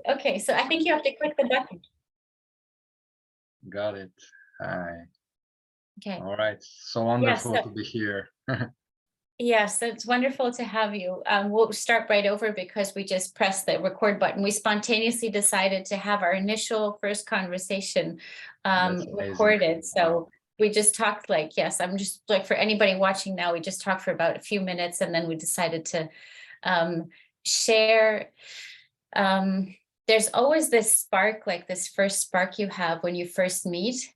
Okay, so I think you have to click the button. Got it. Hi. Okay. All right. So wonderful to be here. Yes, it's wonderful to have you. We'll start right over because we just pressed the record button. We spontaneously decided to have our initial first conversation recorded. So we just talked like, yes, I'm just like for anybody watching now, we just talked for about a few minutes and then we decided to share. There's always this spark, like this first spark you have when you first meet.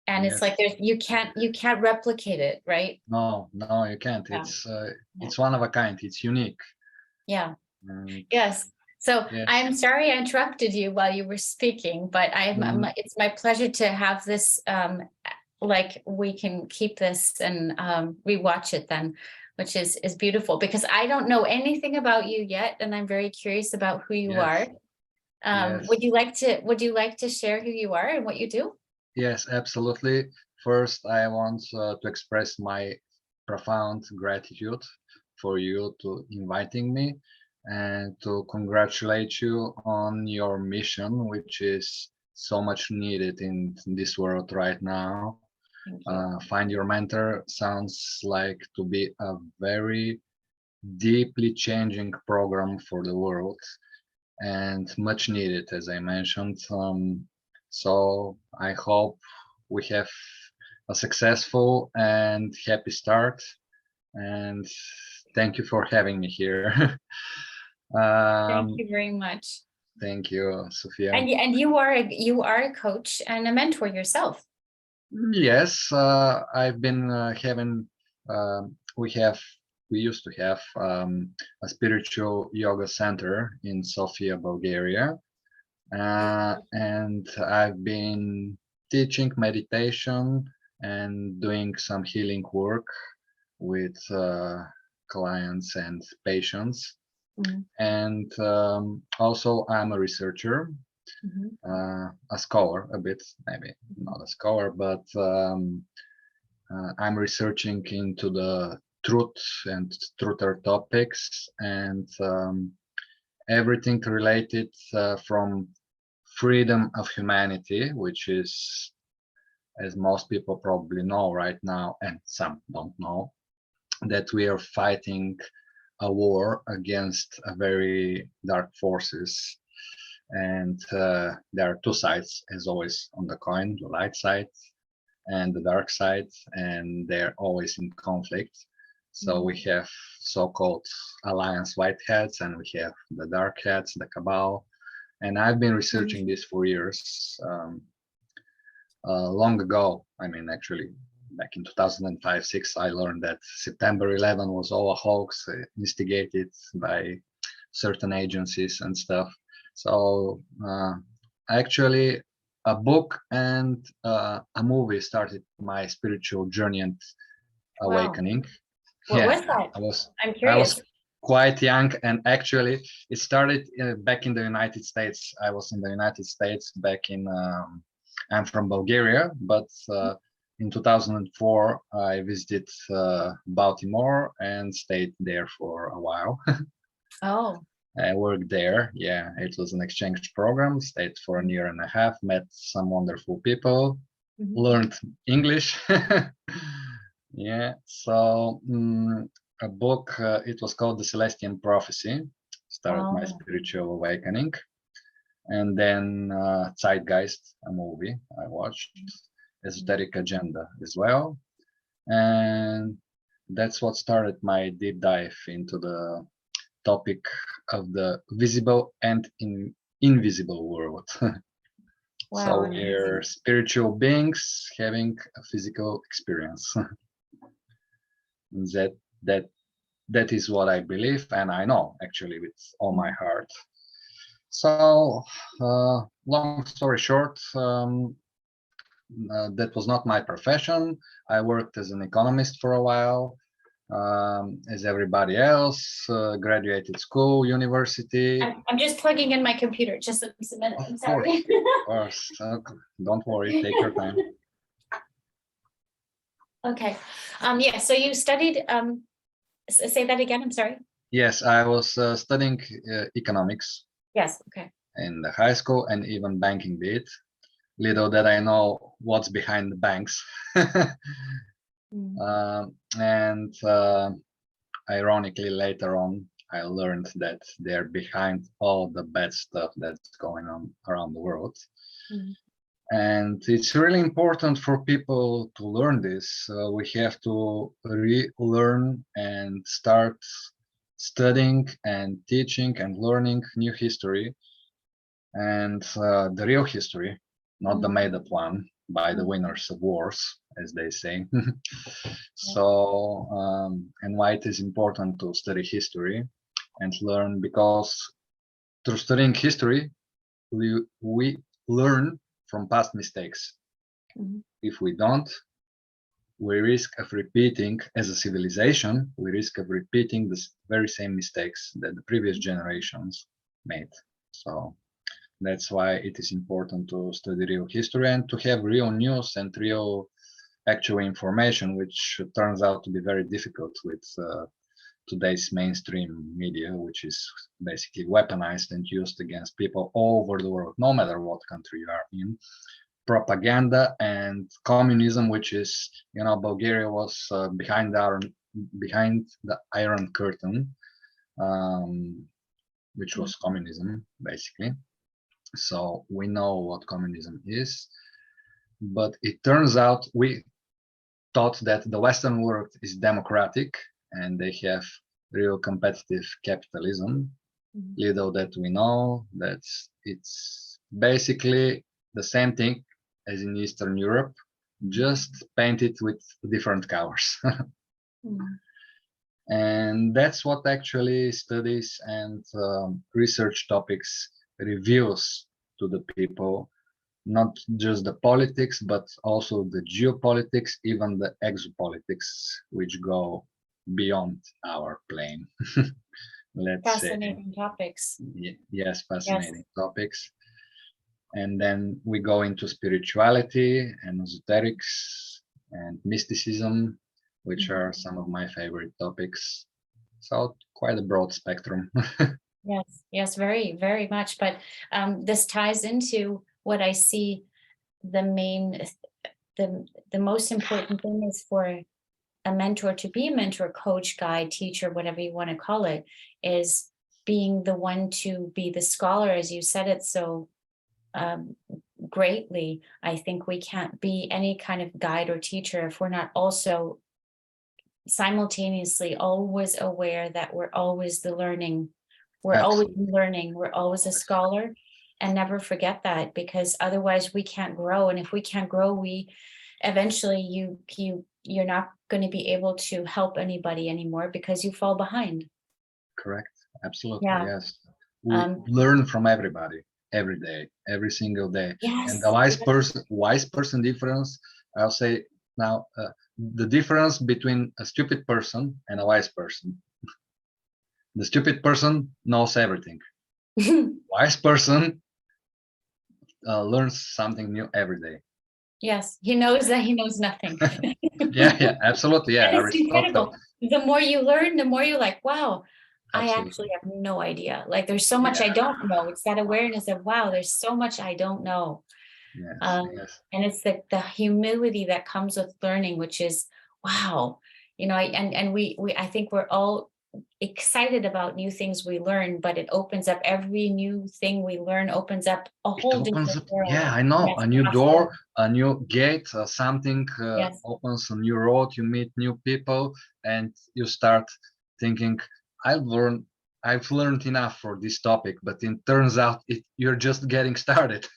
And it's like you can't replicate it, right? No, you can't. Yeah. It's one of a kind. It's unique. Yeah. Yes. So I'm sorry I interrupted you while you were speaking, but it's my pleasure to have this. Like we can keep this and rewatch it then, which is beautiful because I don't know anything about you yet, and I'm very curious about who you are. Would you like to share who you are and what you do? Yes, absolutely. First, I want to express my profound gratitude for you to inviting me and to congratulate you on your mission, which is so much needed in this world right now. Find Your Mentor sounds like to be a very deeply changing program for the world and much needed, as I mentioned. So I hope we have a successful and happy start. And thank you for having me here. Thank you very much. Thank you, Sophia. And you are a coach and a mentor yourself. Yes, I've been having. We used to have a spiritual yoga center in Sofia, Bulgaria. And I've been teaching meditation and doing some healing work with clients and patients. And also I'm a researcher, a scholar a bit, maybe not a scholar, but I'm researching into the truth and truther topics and everything related from freedom of humanity, which is, as most people probably know right now, and some don't know, that we are fighting a war against a very dark forces. And there are two sides, as always, on the coin, the light side and the dark side, and they're always in conflict. So we have so-called Alliance Whiteheads, and we have the Dark Hats, the Cabal. And I've been researching this for years. Long ago, I mean, actually, back in 2005-6, I learned that September 11 was all a hoax, instigated by certain agencies and stuff. So actually, a book and a movie started my spiritual journey and awakening. What was that? I'm curious. I was quite young, and actually it started back in the United States. I was in the United States back in, I'm from Bulgaria, but in 2004 I visited Baltimore and stayed there for a while. Oh. I worked there. Yeah, it was an exchange program, stayed for a year and a half, met some wonderful people, learned English. Yeah, so a book, it was called The Celestian Prophecy, started my spiritual awakening. And then Zeitgeist, a movie I watched, Esoteric Agenda as well. And that's what started my deep dive into the topic of the visible and invisible world. So we're spiritual beings having a physical experience. That is what I believe, and I know actually with all my heart. So long story short, that was not my profession. I worked as an economist for a while, as everybody else, graduated school, university. I'm just plugging in my computer, just a minute. I'm sorry. Of course. Don't worry, take your time. Okay. Yeah, so you studied, say that again, I'm sorry. Yes, I was studying economics. Yes, okay. in the high school, and even banking bit. Little that I know what's behind the banks. And ironically, later on, I learned that they're behind all the bad stuff that's going on around the world. And it's really important for people to learn this. We have to relearn and start studying and teaching and learning new history, and the real history, not the made-up one by the winners of wars, as they say. So, and why it is important to study history and learn, because through studying history, we learn from past mistakes. If we don't, we risk of repeating, as a civilization, we risk of repeating the very same mistakes that the previous generations made. So that's why it is important to study real history and to have real news and real actual information, which turns out to be very difficult with today's mainstream media, which is basically weaponized and used against people all over the world, no matter what country you are in. Propaganda and communism, which is, you know, Bulgaria was behind the Iron Curtain, which was communism, basically. So we know what communism is, but it turns out we thought that the Western world is democratic and they have real competitive capitalism. Little that we know that it's basically the same thing as in Eastern Europe, just painted with different colors. And that's what actually studies and research topics reveals to the people, not just the politics, but also the geopolitics, even the exopolitics, which go beyond our plane. Let's fascinating topics. Yes, fascinating topics. And then we go into spirituality and esoterics and mysticism, which are some of my favorite topics. So quite a broad spectrum. Yes, very, very much. But this ties into what I see the most important thing is for a mentor to be a mentor, coach, guide, teacher, whatever you want to call it, is being the one to be the scholar, as you said it so greatly. I think we can't be any kind of guide or teacher if we're not also simultaneously always aware that we're always the learning. We're always learning. We're always a scholar, and never forget that, because otherwise we can't grow. And if we can't grow, we eventually you're not going to be able to help anybody anymore because you fall behind. Correct. Absolutely. Yeah. Yes. We learn from everybody every day, every single day. Yes. And the wise person difference, I'll say now, the difference between a stupid person and a wise person. The stupid person knows everything. Wise person learns something new every day. Yes, he knows that he knows nothing. Yeah, absolutely. Yeah, it's incredible. The more you learn, the more you're like, wow, absolutely. I actually have no idea. Like, there's so much I don't know. It's that awareness of, wow, there's so much I don't know. Yes. And it's the humility that comes with learning, which is, wow, you know, I think we're all excited about new things we learn, but it opens up, every new thing we learn opens up a whole different world. Yeah, I know. A new door, a new gate, something opens a new road, you meet new people, and you start thinking, I've learned enough for this topic, but it turns out you're just getting started.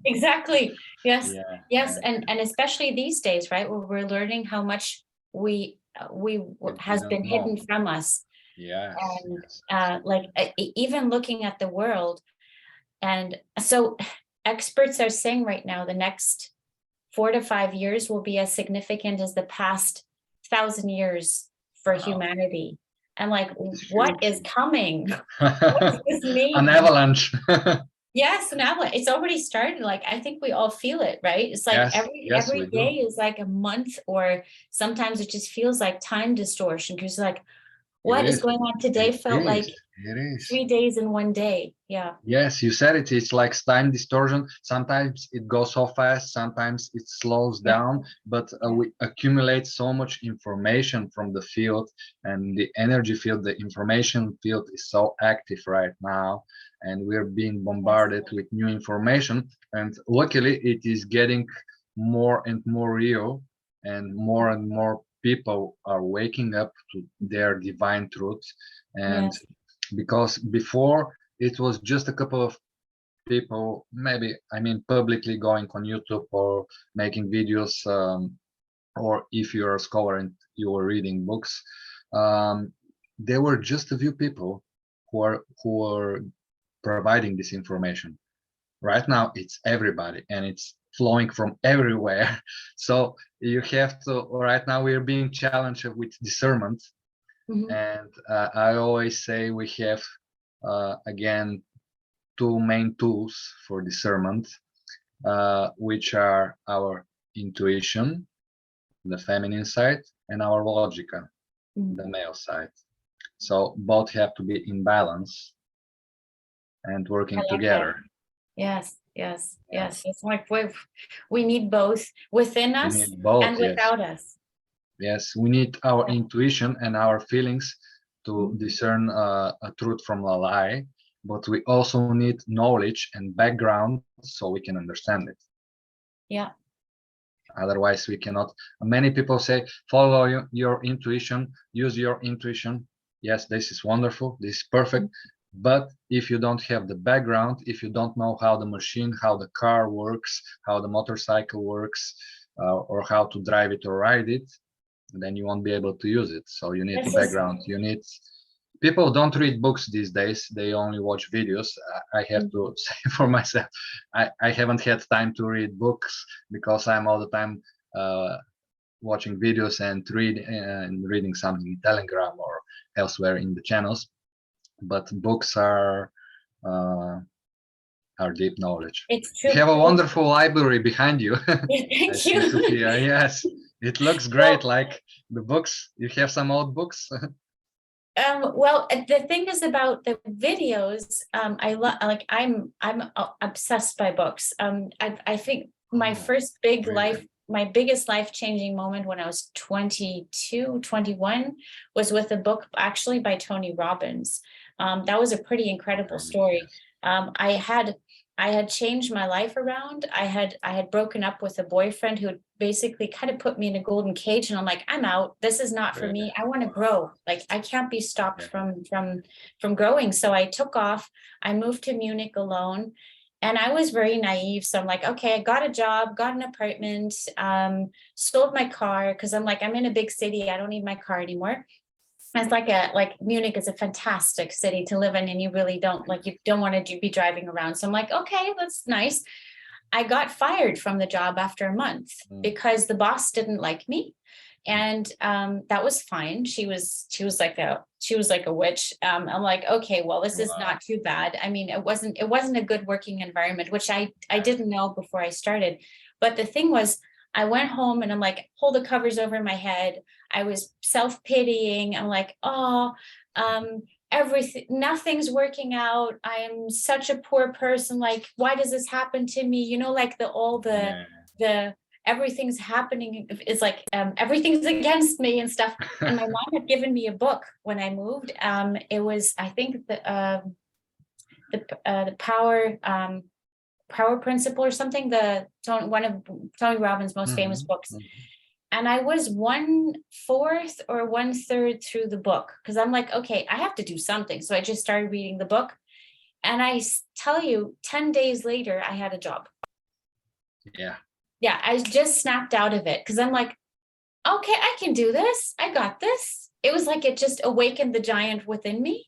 Exactly. Yes. Yeah. Yes. And especially these days, right, where we're learning how much we has been hidden from us. Yes. And like even looking at the world. And so experts are saying right now the next 4 to 5 years will be as significant as the past 1,000 years for humanity. And like, what is coming? What does this mean? An avalanche. Yes, an avalanche. It's already started. Like, I think we all feel it, right? It's like every day is like a month, or sometimes it just feels like time distortion, because like, what is going on today felt like It is. 3 days in one day. Yeah. Yes, you said it. It's like time distortion. Sometimes it goes so fast, sometimes it slows down, but we accumulate so much information from the field, and the energy field, the information field is so active right now, and we're being bombarded with new information. And luckily, it is getting more and more real, and more people are waking up to their divine truth. And because before, it was just a couple of people, maybe, I mean, publicly going on YouTube or making videos, or if you're a scholar and you are reading books, there were just a few people who are providing this information. Right now, it's everybody, and it's flowing from everywhere. So you have to. Right now, we are being challenged with discernment, and I always say we have again two main tools for discernment, which are our intuition, the feminine side, and our logica, the male side. So both have to be in balance and working together. Yes. It's like we need both within us and without us. Yes, we need our intuition and our feelings to discern a truth from a lie, but we also need knowledge and background so we can understand it. Yeah. Otherwise, we cannot. Many people say, follow your intuition, use your intuition. Yes, this is wonderful, this is perfect. But if you don't have the background, if you don't know how the machine, how the car works, how the motorcycle works, or how to drive it or ride it, then you won't be able to use it. So you need the background. You need. People don't read books these days. They only watch videos. I have to say for myself, I haven't had time to read books because I'm all the time watching videos and reading something in Telegram or elsewhere in the channels. But books are deep knowledge. It's true. You have a wonderful library behind you. Thank you. Sophia. Yes, it looks great. Like the books, you have some old books. Well, the thing is about the videos, I love, like, I'm obsessed by books. I think my first big my biggest life-changing moment when I was 22, 21 was with a book actually by Tony Robbins. That was a pretty incredible story. I had changed my life around. I had broken up with a boyfriend who had basically kind of put me in a golden cage, and I'm like, I'm out. This is not for me. I want to grow. Like, I can't be stopped from growing. So I took off. I moved to Munich alone, and I was very naive. So I'm like, okay, I got a job, got an apartment, sold my car because I'm like, I'm in a big city. I don't need my car anymore. It's like Munich is a fantastic city to live in, and you really don't want to be driving around. So I'm like, okay, that's nice. I got fired from the job after a month because the boss didn't like me, and that was fine. She was like a witch. I'm like, okay, well, this is not too bad. I mean, it wasn't a good working environment, which I didn't know before I started. But the thing was, I went home and I'm like, pull the covers over my head. I was self-pitying. I'm like, oh, everything, nothing's working out. I am such a poor person. Like, why does this happen to me? You know, like the everything's happening. It's like, everything's against me and stuff. And my mom had given me a book when I moved. It was, I think, the Power Principle or something, one of Tony Robbins' most famous books. And I was 1/4 or 1/3 through the book because I'm like, okay, I have to do something. So I just started reading the book. And I tell you, 10 days later, I had a job. Yeah. Yeah, I just snapped out of it because I'm like, okay, I can do this. I got this. It was like it just awakened the giant within me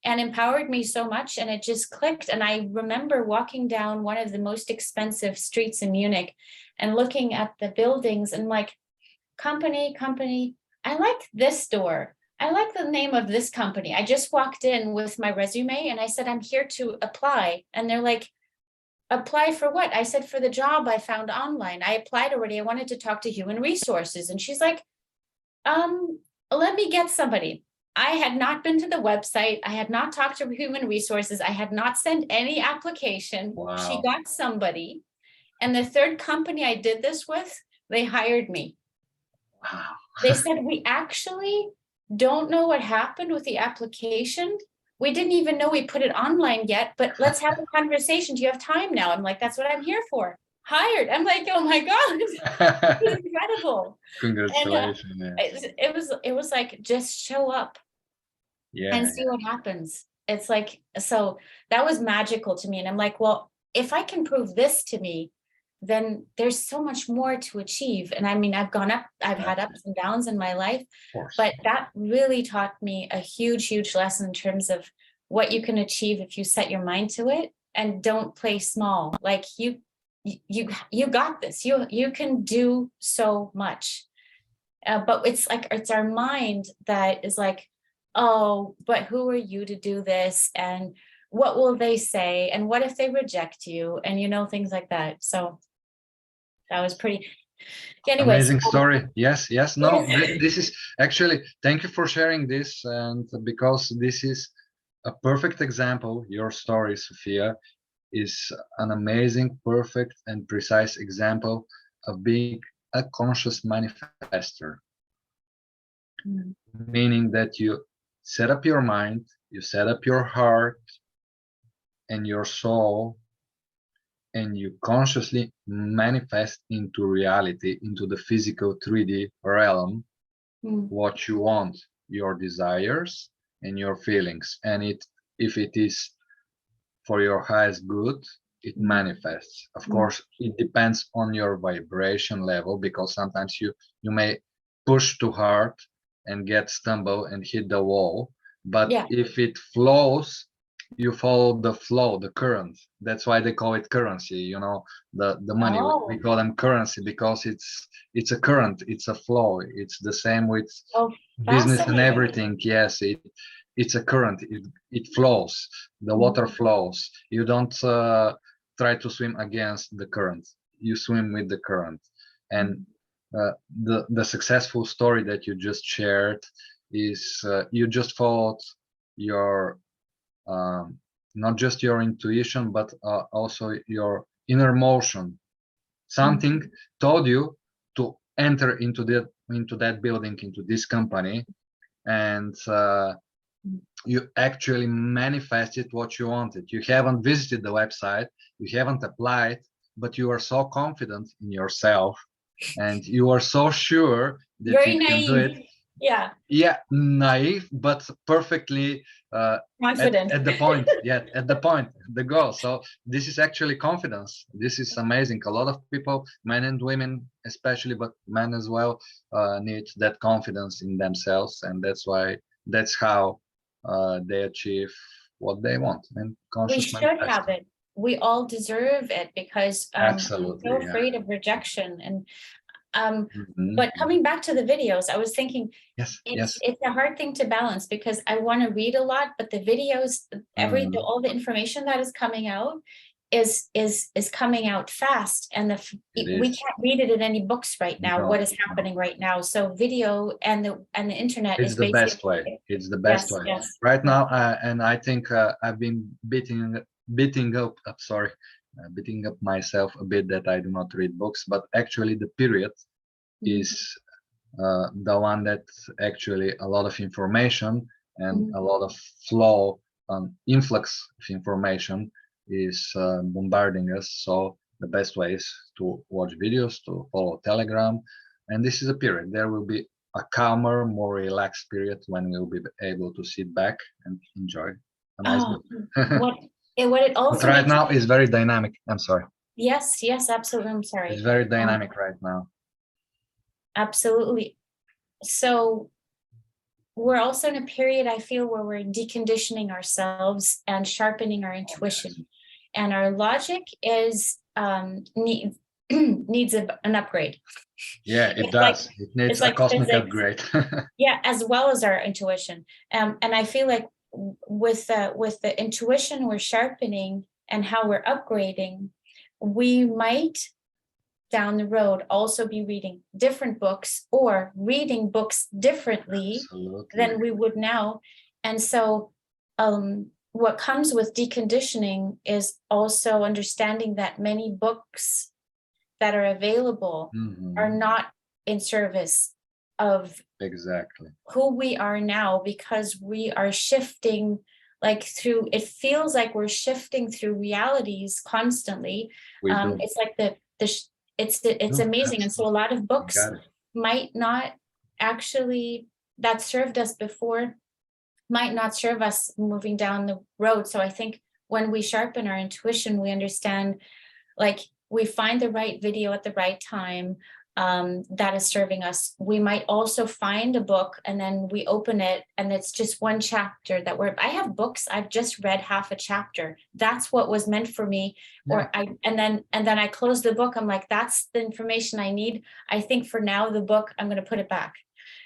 and empowered me so much, and it just clicked. And I remember walking down one of the most expensive streets in Munich and looking at the buildings and like, company, I like this store. I like the name of this company. I just walked in with my resume and I said, I'm here to apply. And they're like, apply for what? I said, for the job I found online. I applied already. I wanted to talk to human resources. And she's like, let me get somebody. I had not been to the website. I had not talked to human resources. I had not sent any application. Wow. She got somebody. And the third company I did this with, they hired me. Wow. They said, we actually don't know what happened with the application. We didn't even know we put it online yet, but let's have a conversation. Do you have time now? I'm like, that's what I'm here for. Hired. I'm like, oh my God, it's incredible. Congratulations. And, it was like, just show up and see what happens. It's like, so that was magical to me. And I'm like, well, if I can prove this to me, then there's so much more to achieve. And I mean, I've had ups and downs in my life, but that really taught me a huge, huge lesson in terms of what you can achieve if you set your mind to it and don't play small. Like you got this, you can do so much. But it's like, it's our mind that is like, oh, but who are you to do this? And what will they say? And what if they reject you? And things like that. So that was pretty. Anyways, amazing story. Yes. No, this is actually, thank you for sharing this. And because this is a perfect example, your story, Sophia, is an amazing, perfect, and precise example of being a conscious manifestor. Meaning that you set up your mind, you set up your heart and your soul, and you consciously manifest into reality, into the physical 3D realm, what you want, your desires and your feelings. And if it is for your highest good, it manifests. Of course, it depends on your vibration level, because sometimes you may push too hard and get stumble and hit the wall. But if it flows, you follow the flow, the current. That's why they call it currency. The money, we call them currency because it's a current, it's a flow. It's the same with business and everything. Yes, it's a current. It flows. The water flows. You don't try to swim against the current. You swim with the current. And the successful story that you just shared is you just followed your not just your intuition, but also your inner motion. Something told you to enter into that building, into this company, and you actually manifested what you wanted. You haven't visited the website, you haven't applied, but you are so confident in yourself, and you are so sure that you can do it. Yeah, naive, but perfectly confident at the point. At the point, the goal. So this is actually confidence. This is amazing. A lot of people, men and women especially, but men as well, need that confidence in themselves, and that's how they achieve what they want. And we should have it. We all deserve it, because absolutely, we're so afraid of rejection. And but coming back to the videos, I was thinking, it's a hard thing to balance, because I want to read a lot, but the videos, all the information that is coming out is coming out fast, and we can't read it in any books right now. What is happening right now? So video and the internet is the best way. It's the best way right now. And I think I've been beating up myself a bit that I do not read books, but actually the period is the one that actually a lot of information and a lot of flow and influx of information is bombarding us. So the best way is to watch videos, to follow Telegram, and this is a period. There will be a calmer, more relaxed period when we'll be able to sit back and enjoy a nice book. What it also but right now is very dynamic. I'm sorry. Yes, absolutely. I'm sorry. It's very dynamic right now. Absolutely. So we're also in a period, I feel, where we're deconditioning ourselves and sharpening our intuition, and our logic is needs an upgrade. Yeah, it does. It needs a cosmic upgrade. As well as our intuition. And I feel like with the intuition we're sharpening and how we're upgrading, we might down the road also be reading different books or reading books differently than we would now. And so what comes with deconditioning is also understanding that many books that are available are not in service of exactly who we are now, because we are shifting like through, it feels like we're shifting through realities constantly. It's like it's amazing. And so a lot of books might not actually, that served us before, might not serve us moving down the road. So I think when we sharpen our intuition, we understand, like, we find the right video at the right time that is serving us. We might also find a book and then we open it and it's just one chapter that I have books I've just read half a chapter. That's what was meant for me. Yeah. And then I close the book. I'm like, that's the information I need. I think for now, the book, I'm going to put it back.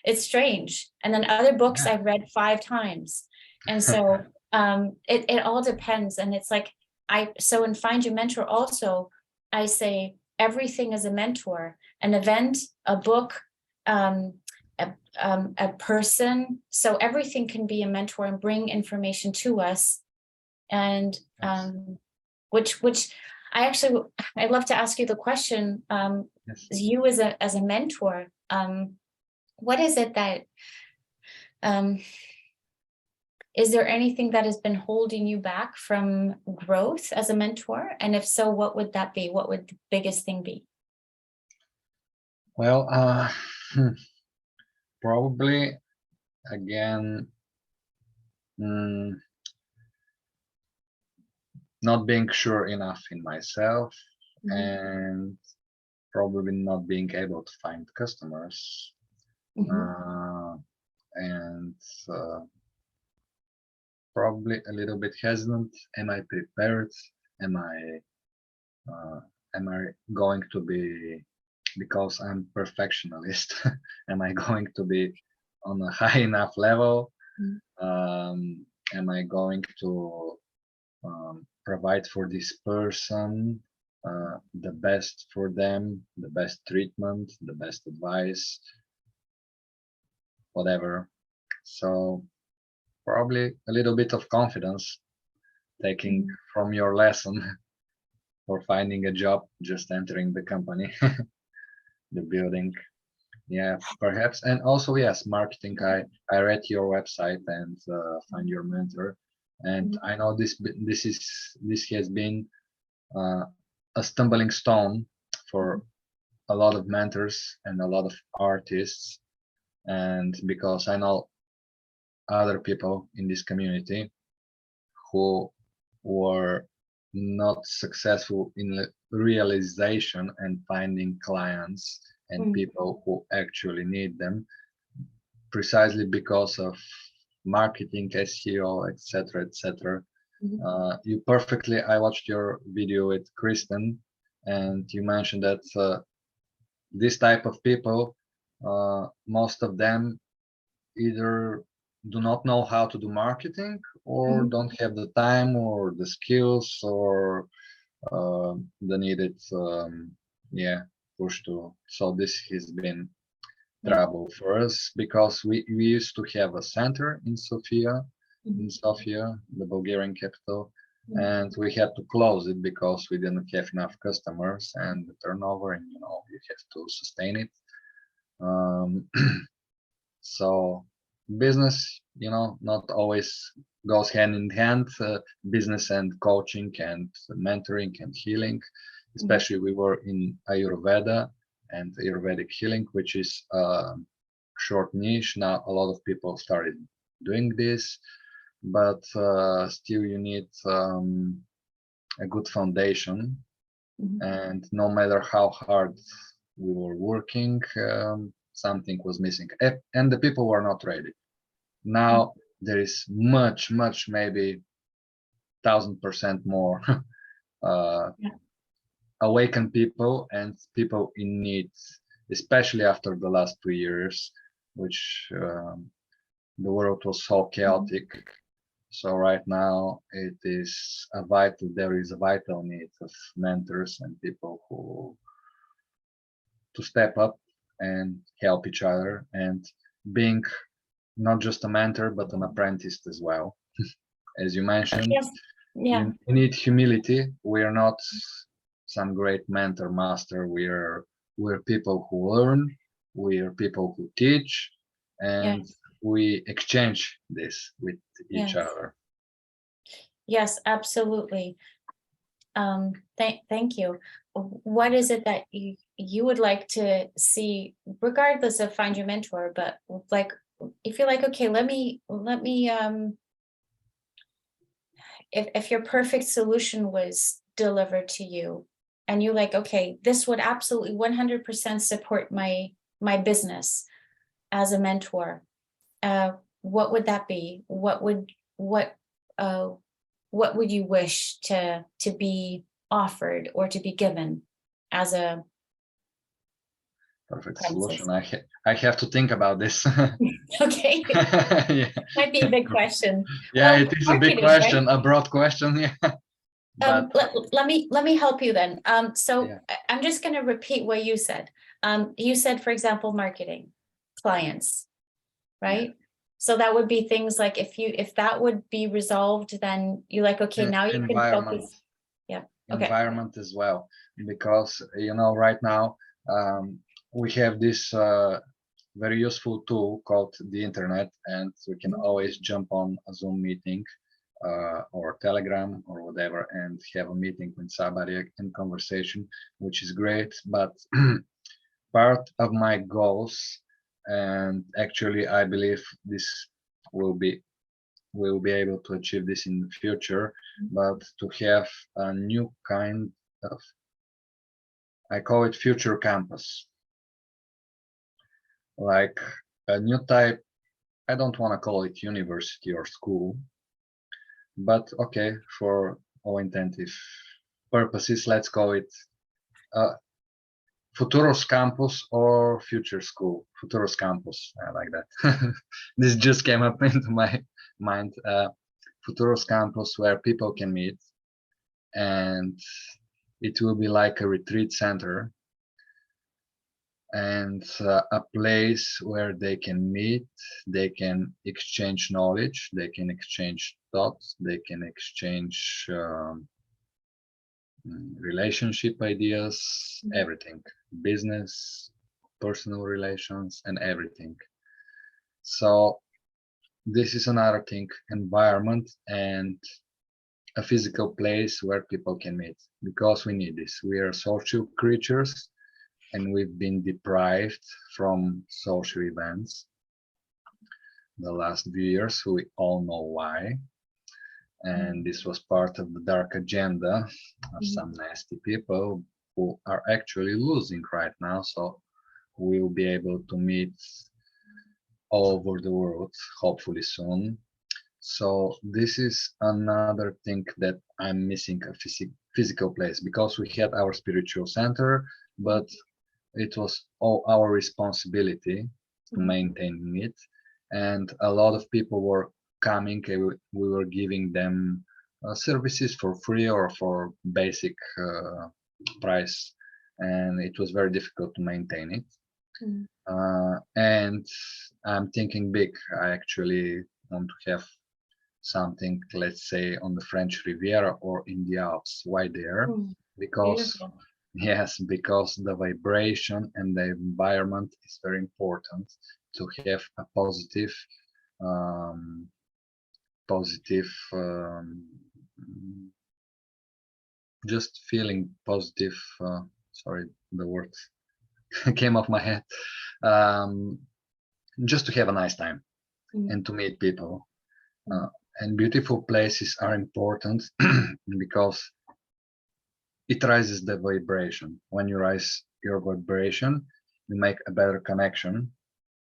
It's strange. And then other books I've read 5 times. And so it all depends. And it's like, so in Find Your Mentor also, I say everything is a mentor, an event, a book, a person. So everything can be a mentor and bring information to us. And which I'd love to ask you the question, you as a mentor, what is it that, is there anything that has been holding you back from growth as a mentor? And if so, what would that be? What would the biggest thing be? Well, probably, again, not being sure enough in myself, and probably not being able to find customers, and probably a little bit hesitant. Am I prepared? Am I going to be, because I'm perfectionist, am I going to be on a high enough level? Am I going to provide for this person the best for them, the best treatment, the best advice, whatever? So probably a little bit of confidence, taking from your lesson for finding a job, just entering the company, the building. Yeah, perhaps. And also, yes, marketing. I read your website and Find Your Mentor, and I know this has been a stumbling stone for a lot of mentors and a lot of artists, and because I know other people in this community who were not successful in realization and finding clients and people who actually need them, precisely because of marketing, SEO, etc., etc. You perfectly, I watched your video with Kristen, and you mentioned that this type of people, most of them either do not know how to do marketing, or don't have the time or the skills or the needed push to. So this has been trouble for us, because we used to have a center in Sofia, the Bulgarian capital, and we had to close it because we didn't have enough customers and the turnover, and you have to sustain it. So business, not always goes hand in hand, business and coaching and mentoring and healing. Especially we were in Ayurveda and Ayurvedic healing, which is a short niche. Now a lot of people started doing this, but still you need a good foundation. And no matter how hard we were working, something was missing, and the people were not ready. Now there is much, maybe 1000% more awakened people and people in need, especially after the last 2 years, which the world was so chaotic. So right now there is a vital need of mentors and people who to step up and help each other, and being not just a mentor but an apprentice as well. As you mentioned, Yes. Yeah. you need humility. We are not some great mentor master. We're people who learn, we are people who teach, and Yes. we exchange this with each Yes. other. Yes, absolutely. Thank you. What is it that you would like to see, regardless of find your mentor, but like, if you're like, okay, let me if your perfect solution was delivered to you and you're like, okay, this would absolutely 100% support my business as a mentor, what would that be? What would you wish to be offered or to be given as a Perfect premises? solution. I have to think about this. Okay, Yeah. might be a big question. Yeah, Well, it is a big marketing, right? question, a broad question. Yeah. But Let me help you then. So yeah. I'm just going to repeat what you said. You said, for example, marketing, clients, right? So that would be things like, if that would be resolved, then you're like, okay, now you can Environment. focus. Yeah. Okay. Environment as well, because right now we have this very useful tool called the internet, and we can always jump on a Zoom meeting or Telegram or whatever and have a meeting with somebody in conversation, which is great. But part of my goals, and actually I believe this will be we'll be able to achieve this in the future, but to have a new kind of, I call it future campus, like a new type. I don't want to call it university or school, but okay, for all intensive purposes, let's call it Futuros campus or future school. Futuros campus, I like that. This just came up into my mind. Futuros campus, where people can meet, and it will be like a retreat center and a place where they can meet, they can exchange knowledge, they can exchange thoughts, they can exchange relationship ideas, everything, business, personal relations, and everything. So this is another thing, environment and a physical place where people can meet, because we need this. We are social creatures and we've been deprived from social events the last few years. We all know why. And this was part of the dark agenda of some nasty people who are actually losing right now. So we'll be able to meet all over the world, hopefully soon. So this is another thing that I'm missing, a physical place, because we had our spiritual center, but it was all our responsibility to maintain it. And a lot of people were coming, we were giving them services for free or for basic price, and it was very difficult to maintain it. And I'm thinking big. I actually want to have something, let's say, on the French Riviera or in the Alps. Why there? Because Beautiful. yes, because the vibration and the environment is very important to have a positive just feeling positive. Sorry, the words came off my head. Just to have a nice time and to meet people. And beautiful places are important because it raises the vibration. When you raise your vibration, you make a better connection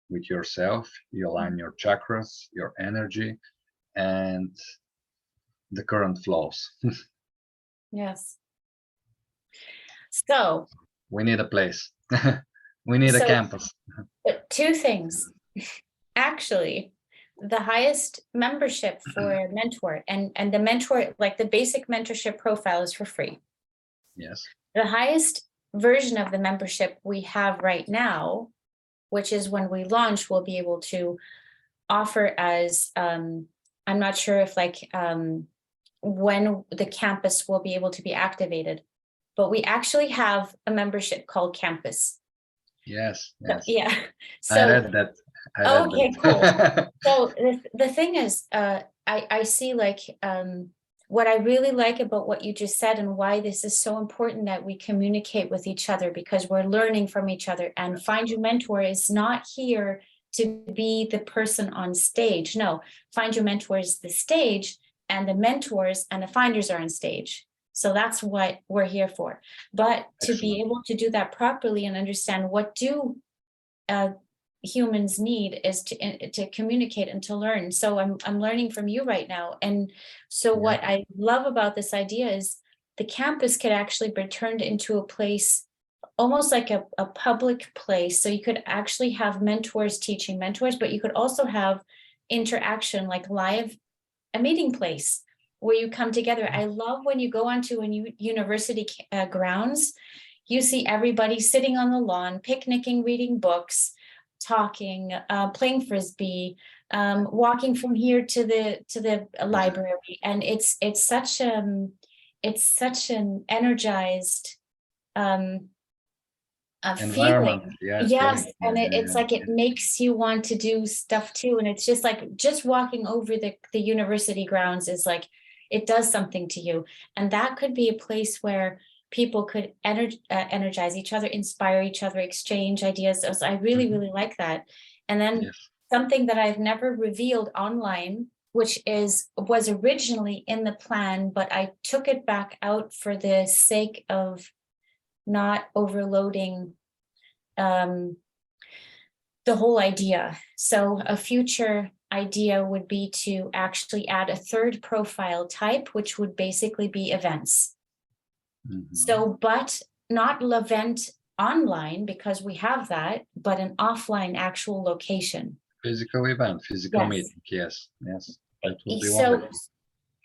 with yourself, you align your chakras, your energy, and the current flows. Yes. So we need a place. We need a campus. Two things. Actually, the highest membership for a mentor, and the mentor, like the basic mentorship profile, is for free. Yes. The highest version of the membership we have right now, which is when we launch, we'll be able to offer as, I'm not sure if like when the campus will be able to be activated, but we actually have a membership called Campus. Yes. Yeah. I read that. Okay, cool. So the thing is, I see like what I really like about what you just said and why this is so important that we communicate with each other, because we're learning from each other. And Find Your Mentor is not here to be the person on stage. No, Find Your Mentor is the stage, and the mentors and the finders are on stage. So that's what we're here for. But to be able to do that properly and understand what do humans need is to communicate and to learn. So I'm learning from you right now. And so what I love about this idea is the campus could actually be turned into a place almost like a public place. So you could actually have mentors teaching mentors, but you could also have interaction, like live, a meeting place where you come together. I love when you go onto a university grounds, you see everybody sitting on the lawn, picnicking, reading books, talking, playing frisbee, walking from here to the library, and it's such an energized feeling. Yes, and it's like it makes you want to do stuff too. And it's just like just walking over the university grounds is like it does something to you, and that could be a place where people could energize each other, inspire each other, exchange ideas. So I really, really like that. And then something that I've never revealed online, which was originally in the plan, but I took it back out for the sake of not overloading the whole idea. So a future idea would be to actually add a third profile type, which would basically be events. So, but not event online, because we have that, but an offline actual location. Physical event, physical meeting. Yes. That would be wonderful.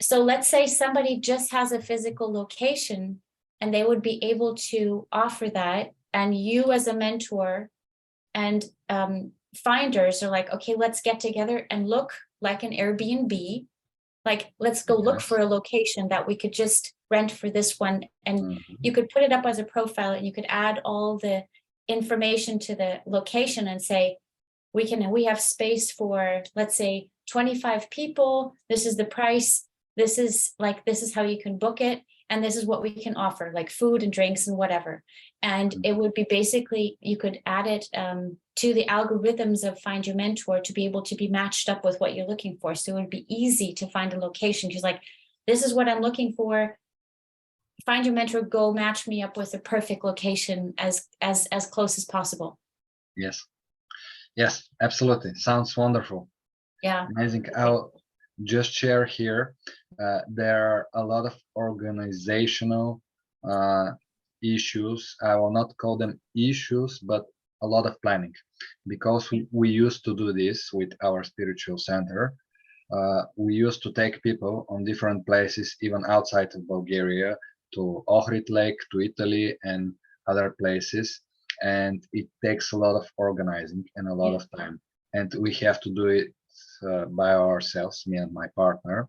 So let's say somebody just has a physical location and they would be able to offer that. And you as a mentor and finders are like, okay, let's get together and look like an Airbnb. Like, let's go look for a location that we could just rent for this one. And you could put it up as a profile and you could add all the information to the location and say, we have space for, let's say, 25 people. This is the price. This is how you can book it. And this is what we can offer, like food and drinks and whatever. And it would be basically, you could add it to the algorithms of Find Your Mentor to be able to be matched up with what you're looking for. So it would be easy to find a location. She's like, this is what I'm looking for. Find Your Mentor, go match me up with the perfect location as close as possible. Yes, absolutely. Sounds wonderful. Yeah. Amazing. I'll just share here. There are a lot of organizational issues. I will not call them issues, but a lot of planning, because we used to do this with our spiritual center. We used to take people on different places, even outside of Bulgaria, to Ohrid Lake, to Italy, and other places. And it takes a lot of organizing and a lot of time. And we have to do it by ourselves, me and my partner,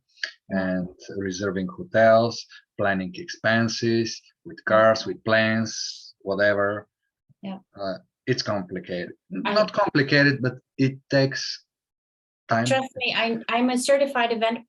and reserving hotels, planning expenses with cars, with planes, whatever. It's complicated. Not complicated, but it takes time. Trust me, I'm a certified event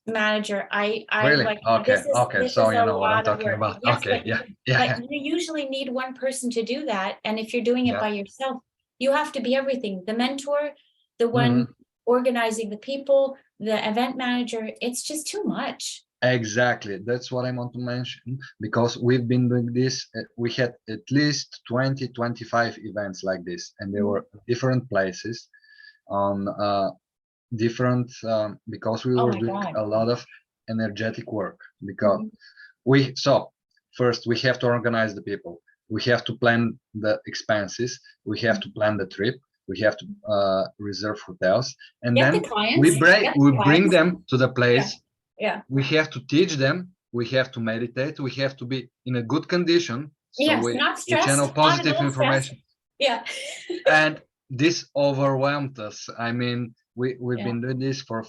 manager. I really like okay. So you know what I'm talking about. Yes, okay, But you usually need one person to do that, and if you're doing it by yourself, you have to be everything: the mentor, the one organizing the people, the event manager. It's just too much. Exactly, that's what I want to mention, because we've been doing this. We had at least 20-25 events like this, and they were different places on different because we were doing a lot of energetic work, because first we have to organize the people, we have to plan the expenses, we have to plan the trip, we have to reserve hotels, and then we bring them to the place. We have to teach them, we have to meditate, we have to be in a good condition So Yes, we not stressed, channel not at positive all information. stressed. Yeah. And this overwhelmed us. I mean, we've Yeah. been doing this for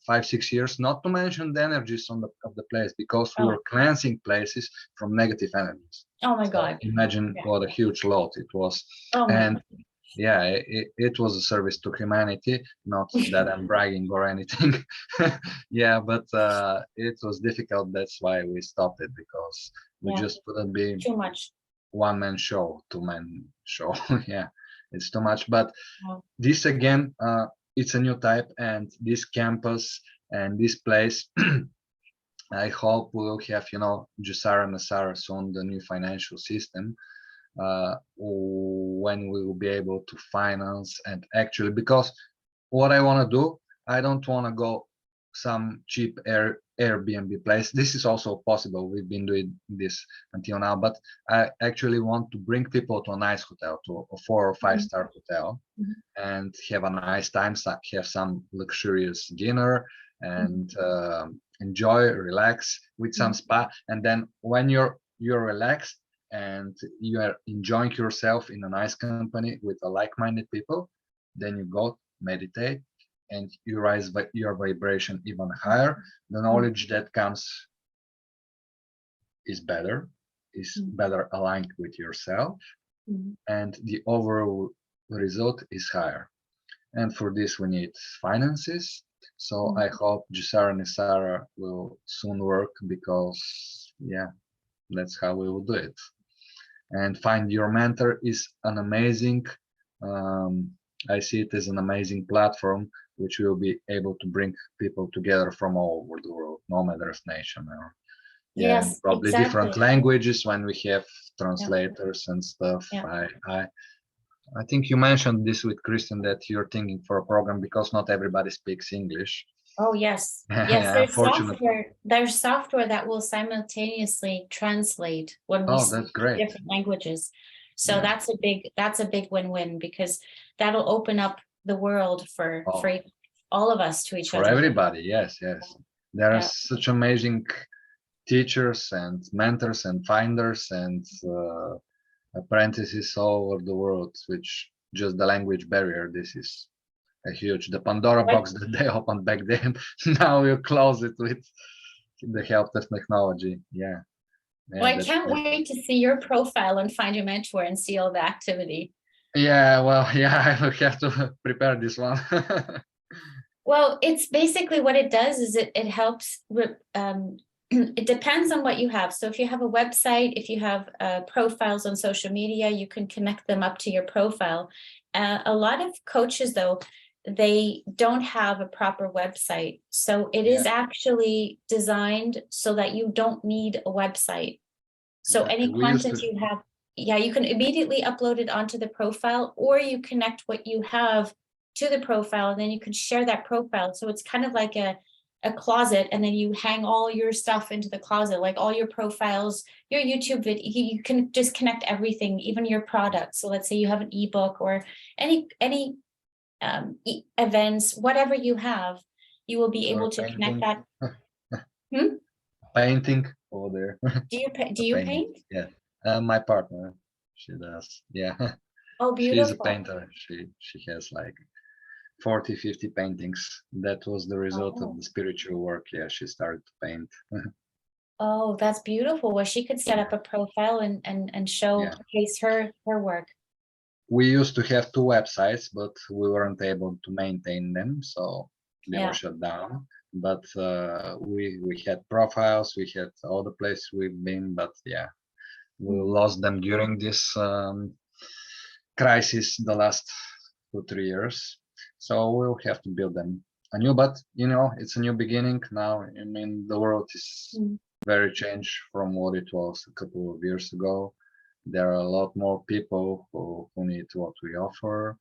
5-6 years, not to mention the energies of the place, because we Oh. were cleansing places from negative energies. Oh my So God. imagine Yeah. what a huge load it was. Oh my And God. yeah, it was a service to humanity, not that I'm bragging or anything. Yeah, but it was difficult. That's why we stopped it, because we Yeah. just couldn't be Too much. one-man show, two-man show. Yeah, it's too much. But Oh. this again, it's a new type, and this campus and this place, I hope we'll have, Jusara Nasara soon, the new financial system, when we will be able to finance. And actually, because what I want to do, I don't want to go some cheap Airbnb place. This is also possible. We've been doing this until now, but I actually want to bring people to a nice hotel, to a 4 or 5-star hotel, and have a nice time, have some luxurious dinner, and enjoy, relax with some spa. And then when you're relaxed and you are enjoying yourself in a nice company with a like-minded people, then you go meditate, and you rise your vibration even higher. The knowledge that comes is better aligned with yourself, and the overall result is higher. And for this we need finances. So I hope Jusara Nisara will soon work, because yeah, that's how we will do it. And Find Your Mentor is an amazing, I see it as an amazing platform which will be able to bring people together from all over the world, no matter nation, or Yes, probably exactly. different languages when we have translators and stuff. Yeah. I think you mentioned this with Christian, that you're thinking for a program because not everybody speaks English. Oh yes. Yes, Yeah, there's unfortunately. software that will simultaneously translate when we Oh, speak that's great. different languages. So Yeah. that's a big win-win, because that'll open up the world for all of us to each For other. everybody, yes. There are Yeah. such amazing teachers and mentors and finders and apprentices all over the world, which just the language barrier, this is a huge, the Pandora box that they opened back then. Now you close it with the help of technology. Yeah. Well, I can't wait to see your profile and Find Your Mentor and see all the activity. Yeah, well, yeah, I will have to prepare this one. Well, it's basically what it does is it helps with, it depends on what you have. So if you have a website, if you have profiles on social media, you can connect them up to your profile. A lot of coaches, though, they don't have a proper website. So it is actually designed so that you don't need a website. So any content you have, you can immediately upload it onto the profile, or you connect what you have to the profile, and then you can share that profile. So it's kind of like a closet, and then you hang all your stuff into the closet, like all your profiles, your YouTube video. You can just connect everything, even your products. So let's say you have an ebook or any events, whatever you have, you will be able to connect that. Painting over there. Do you paint? Yeah, my partner, she does. Yeah. Oh, beautiful. She's a painter. She has like 40-50 paintings. That was the result of the spiritual work. Yeah, she started to paint. Oh, that's beautiful. Well, she could set up a profile and showcase her work. We used to have 2 websites, but we weren't able to maintain them, so they were shut down. But we had profiles, we had all the places we've been, but yeah, we lost them during this crisis the last 2-3 years. So we'll have to build them anew, but it's a new beginning now. I mean, the world is very changed from what it was a couple of years ago. There are a lot more people who need what we offer,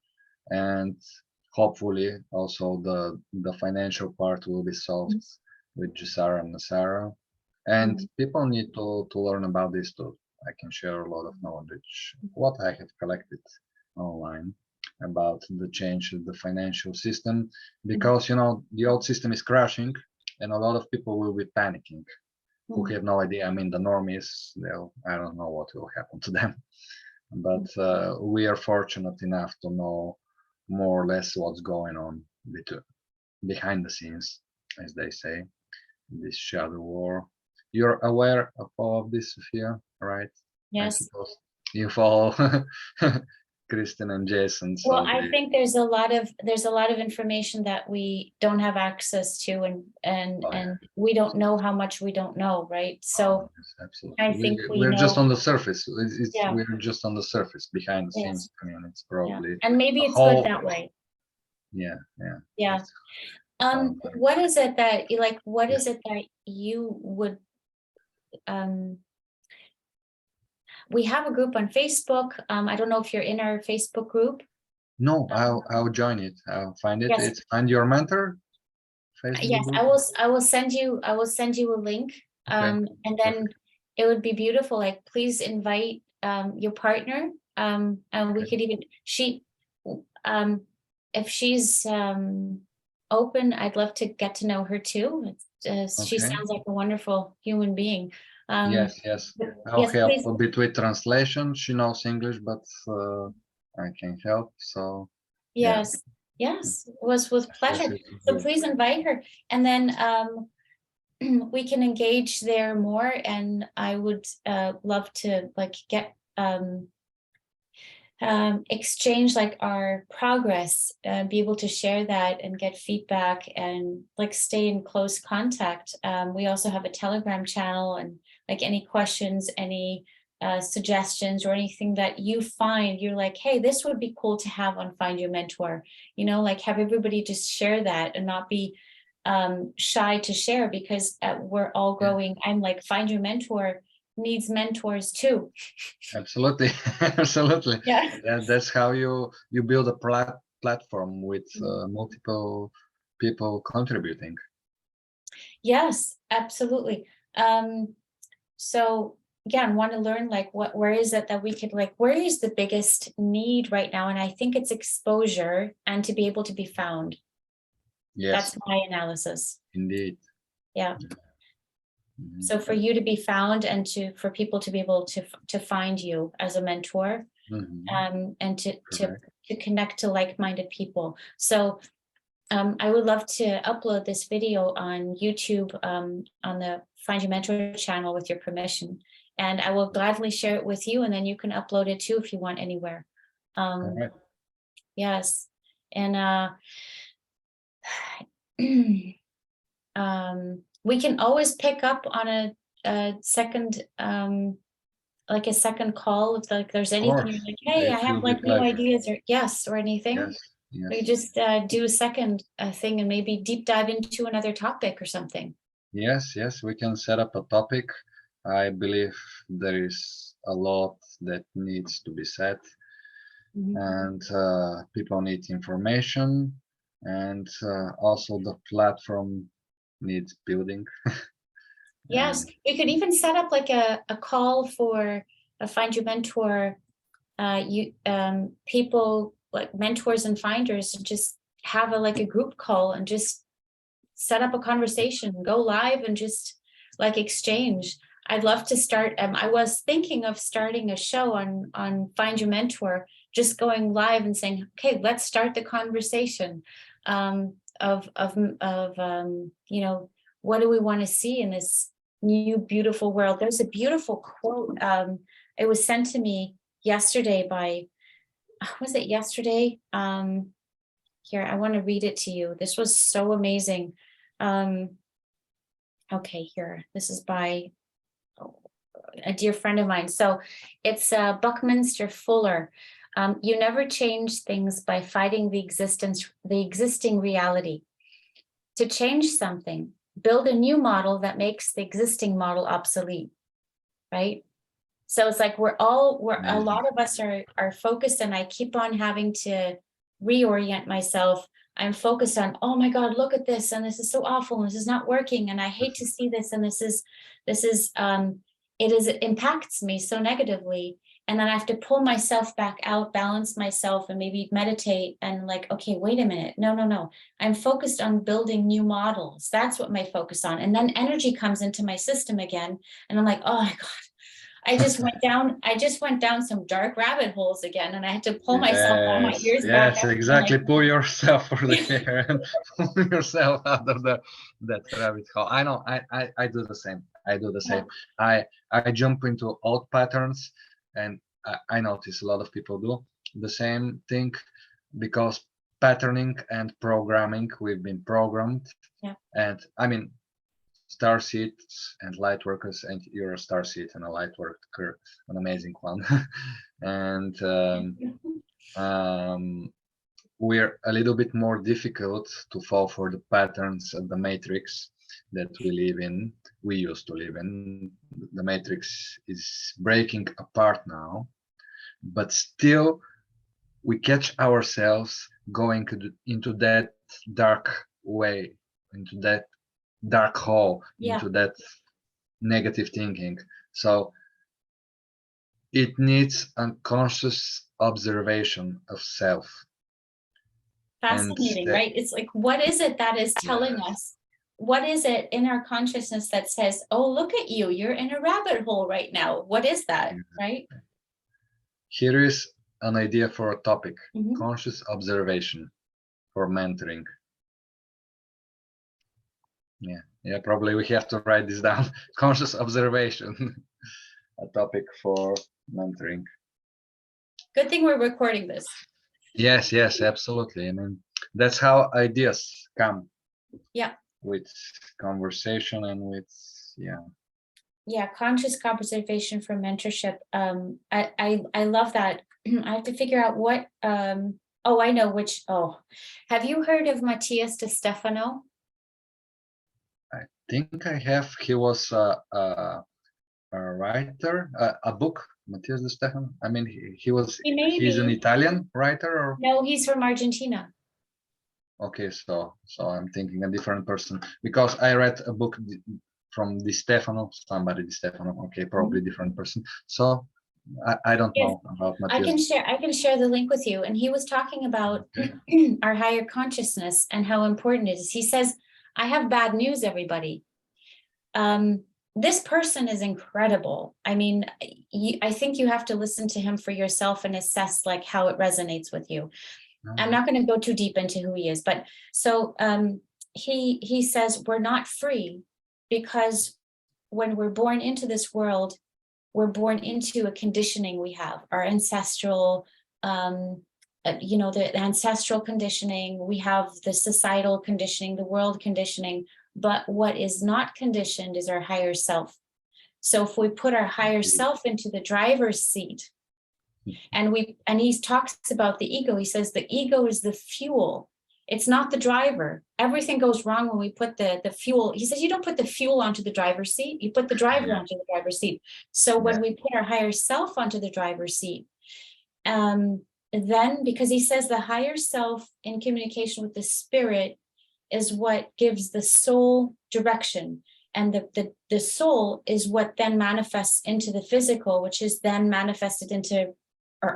and hopefully also the financial part will be solved with Jusara and Nasara. And people need to learn about this too. I can share a lot of knowledge, what I have collected online about the change of the financial system, because the old system is crashing and a lot of people will be panicking. who have no idea. I mean, the normies, I don't know what will happen to them. But we are fortunate enough to know more or less what's going on behind the scenes, as they say, this shadow war. You're aware of all of this, Sophia, right? Yes. I suppose you follow Kristen and Jason. So well, I think there's a lot of information that we don't have access to, and we don't know how much we don't know, right? So yes, absolutely. I think we're just on the surface. We're just on the surface. Behind the scenes, I mean, it's probably and maybe it's good that way. Yeah. What is it that you like? What is it that you would we have a group on Facebook. I don't know if you're in our Facebook group. No, I'll join it. I'll find it. Yes. It's Find Your Mentor. Facebook Yes, group. I will send you a link. And then it would be beautiful. Like, please invite your partner. And we could even if she's open, I'd love to get to know her too. She sounds like a wonderful human being. Yes. I'll help a bit with translation. She knows English, but I can help. So yes, it was with pleasure. So please invite her, and then we can engage there more. And I would love to like get exchange like our progress, be able to share that and get feedback and like stay in close contact. We also have a Telegram channel, and like any questions, any suggestions or anything that you find, you're like, hey, this would be cool to have on Find Your Mentor, like have everybody just share that and not be shy to share, because we're all growing. I'm like, Find Your Mentor needs mentors too. Absolutely. Absolutely. Yeah. That's how you build a platform with multiple people contributing. Yes, absolutely. So again, want to learn like where is it that we could like, where is the biggest need right now? And I think it's exposure and to be able to be found. Yes. That's my analysis. Indeed. Yeah. So for you to be found and for people to be able to find you as a mentor, and to connect to like-minded people. So I would love to upload this video on YouTube, on the Find Your Mentor channel with your permission. And I will gladly share it with you, and then you can upload it too if you want anywhere. Yes. And we can always pick up on a second, like a second call if like there's anything you're like, hey, I have like new ideas or anything. Yes. We just do a second thing and maybe deep dive into another topic or something. Yes, we can set up a topic. I believe there is a lot that needs to be said, and people need information, and also the platform needs building. Yes, we could even set up like a call for a Find Your Mentor, people like mentors and finders, and just have a group call and just set up a conversation, go live and just like exchange. I'd love to start. I was thinking of starting a show on Find Your Mentor, just going live and saying, okay, let's start the conversation of what do we want to see in this new beautiful world. There's a beautiful quote. It was sent to me yesterday by, was it yesterday? Here, I want to read it to you. This was so amazing. Okay, here, this is by a dear friend of mine. So it's Buckminster Fuller. You never change things by fighting the existing reality. To change something, build a new model that makes the existing model obsolete, right? So it's like a lot of us are focused, and I keep on having to reorient myself. I'm focused on, oh my God, look at this, and this is so awful, and this is not working, and I hate to see this, and this is it impacts me so negatively. And then I have to pull myself back out, balance myself, and maybe meditate and like, okay, wait a minute. No. I'm focused on building new models. That's what my focus on. And then energy comes into my system again. And I'm like, oh my God, I just went down some dark rabbit holes again. And I had to pull myself out, my ears back Yes, up. exactly. Like, Pull yourself for the hair and pull yourself out of that rabbit hole. I know. I do the same. I do the same. I jump into old patterns, and I notice a lot of people do the same thing, because patterning and programming, we've been programmed. Yeah. And I mean, star seeds and light workers, and you're a star seed and a light worker, an amazing one. And we're a little bit more difficult to fall for the patterns of the matrix that we used to live in. The matrix is breaking apart now, but still we catch ourselves going into that dark way, into that dark hole, into that negative thinking. So it needs unconscious observation of self. Fascinating, right? It's like, what is it that is telling us? What is it in our consciousness that says, oh, look at you, you're in a rabbit hole right now? What is that, right? Here is an idea for a topic: conscious observation for mentoring. Yeah, probably we have to write this down. Conscious observation, a topic for mentoring. Good thing we're recording this. Yes, absolutely. I mean, that's how ideas come. Yeah. With conversation and with, conscious observation for mentorship. I love that. I have to figure out what, I know which, have you heard of Matthias de Stefano? I think I have. He was a writer, a book, Matthias de Stefano. I mean, he's an Italian writer, or? No, he's from Argentina. Okay, so I'm thinking a different person, because I read a book from Di Stefano, somebody Di Stefano. Okay, probably different person. So I don't know about Matthias. I can share the link with you. And he was talking about our higher consciousness and how important it is. He says, I have bad news, everybody. This person is incredible. I mean, I think you have to listen to him for yourself and assess like how it resonates with you. I'm not going to go too deep into who he is, but so he says we're not free, because when we're born into this world, we're born into a conditioning we have, our ancestral, the ancestral conditioning, we have the societal conditioning, the world conditioning, but what is not conditioned is our higher self. So if we put our higher self into the driver's seat, and he talks about the ego, he says the ego is the fuel. It's not the driver. Everything goes wrong when we put the fuel. He says you don't put the fuel onto the driver's seat, you put the driver onto the driver's seat. So when we put our higher self onto the driver's seat, then, because he says the higher self in communication with the spirit is what gives the soul direction. And the soul is what then manifests into the physical, which is then manifested